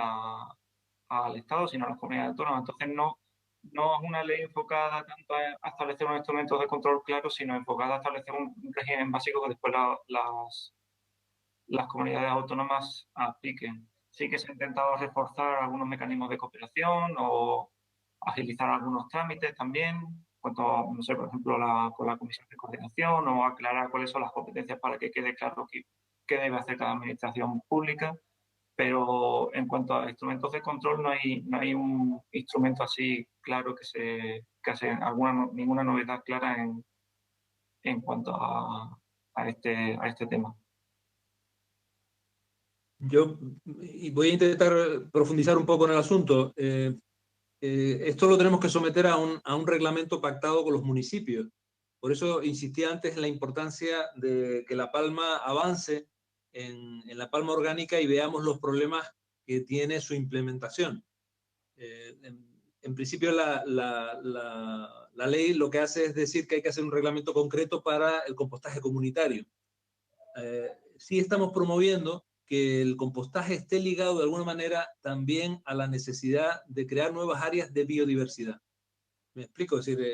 al Estado, sino a las comunidades autónomas. Entonces, no es una ley enfocada tanto a establecer unos instrumentos de control claros, sino enfocada a establecer un régimen básico que después las comunidades autónomas apliquen. Sí que se ha intentado reforzar algunos mecanismos de cooperación o agilizar algunos trámites también, cuanto, no sé, por ejemplo, con la Comisión de Coordinación, o aclarar cuáles son las competencias para que quede claro qué debe hacer cada administración pública. Pero en cuanto a instrumentos de control, no hay un instrumento así claro que hace ninguna novedad clara en cuanto a este tema. Yo voy a intentar profundizar un poco en el asunto. Esto lo tenemos que someter a un reglamento pactado con los municipios. Por eso insistí antes en la importancia de que La Palma avance en la Palma orgánica y veamos los problemas que tiene su implementación. En principio, la ley lo que hace es decir que hay que hacer un reglamento concreto para el compostaje comunitario. Sí estamos promoviendo que el compostaje esté ligado de alguna manera también a la necesidad de crear nuevas áreas de biodiversidad. Me explico, es decir,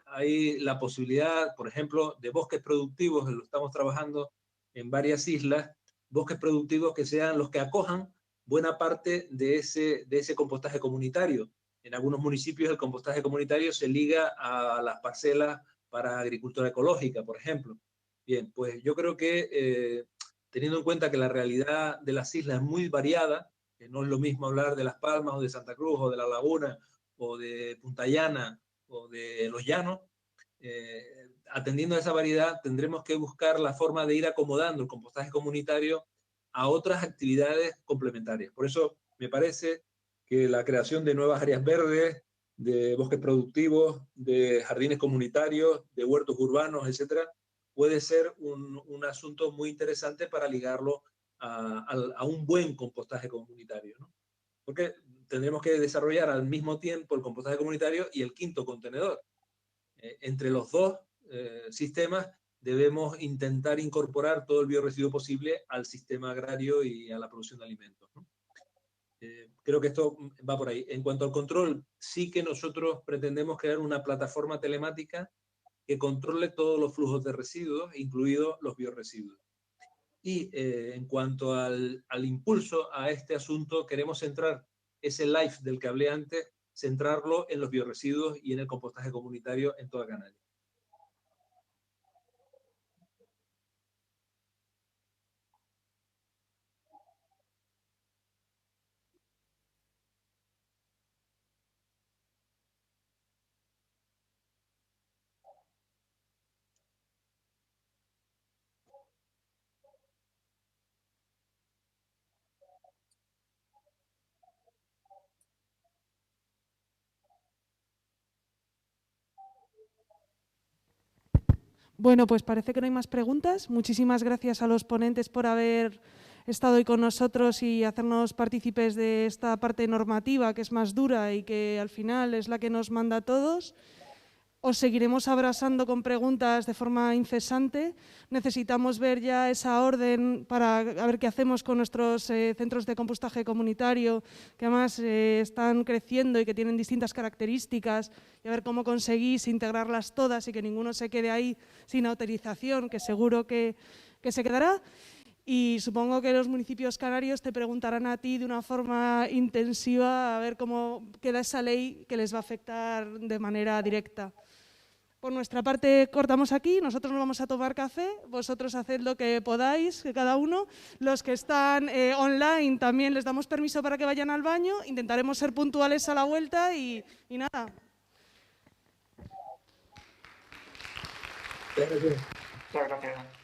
hay la posibilidad, por ejemplo, de bosques productivos, lo estamos trabajando en varias islas, bosques productivos que sean los que acojan buena parte de ese compostaje comunitario. En algunos municipios el compostaje comunitario se liga a las parcelas para agricultura ecológica, por ejemplo. Bien, pues yo creo que teniendo en cuenta que la realidad de las islas es muy variada, que no es lo mismo hablar de Las Palmas o de Santa Cruz o de La Laguna o de Punta Llana o de Los Llanos, atendiendo a esa variedad tendremos que buscar la forma de ir acomodando el compostaje comunitario a otras actividades complementarias. Por eso me parece que la creación de nuevas áreas verdes, de bosques productivos, de jardines comunitarios, de huertos urbanos, etcétera, puede ser un asunto muy interesante para ligarlo a un buen compostaje comunitario, ¿no? Porque tendremos que desarrollar al mismo tiempo el compostaje comunitario y el quinto contenedor. Entre los dos sistemas debemos intentar incorporar todo el biorresiduo posible al sistema agrario y a la producción de alimentos, ¿no? Creo que esto va por ahí. En cuanto al control, sí que nosotros pretendemos crear una plataforma telemática que controle todos los flujos de residuos, incluidos los biorresiduos. Y en cuanto al impulso a este asunto, queremos centrar ese live del que hablé antes, centrarlo en los biorresiduos y en el compostaje comunitario en toda Canarias. Bueno, pues parece que no hay más preguntas. Muchísimas gracias a los ponentes por haber estado hoy con nosotros y hacernos partícipes de esta parte normativa que es más dura y que al final es la que nos manda a todos. Os seguiremos abrazando con preguntas de forma incesante. Necesitamos ver ya esa orden para ver qué hacemos con nuestros centros de compostaje comunitario, que además están creciendo y que tienen distintas características, y a ver cómo conseguís integrarlas todas y que ninguno se quede ahí sin autorización, que seguro que se quedará. Y supongo que los municipios canarios te preguntarán a ti de una forma intensiva a ver cómo queda esa ley que les va a afectar de manera directa. Por nuestra parte cortamos aquí, nosotros nos vamos a tomar café, vosotros haced lo que podáis, que cada uno. Los que están online también les damos permiso para que vayan al baño, intentaremos ser puntuales a la vuelta y nada. Muchas gracias.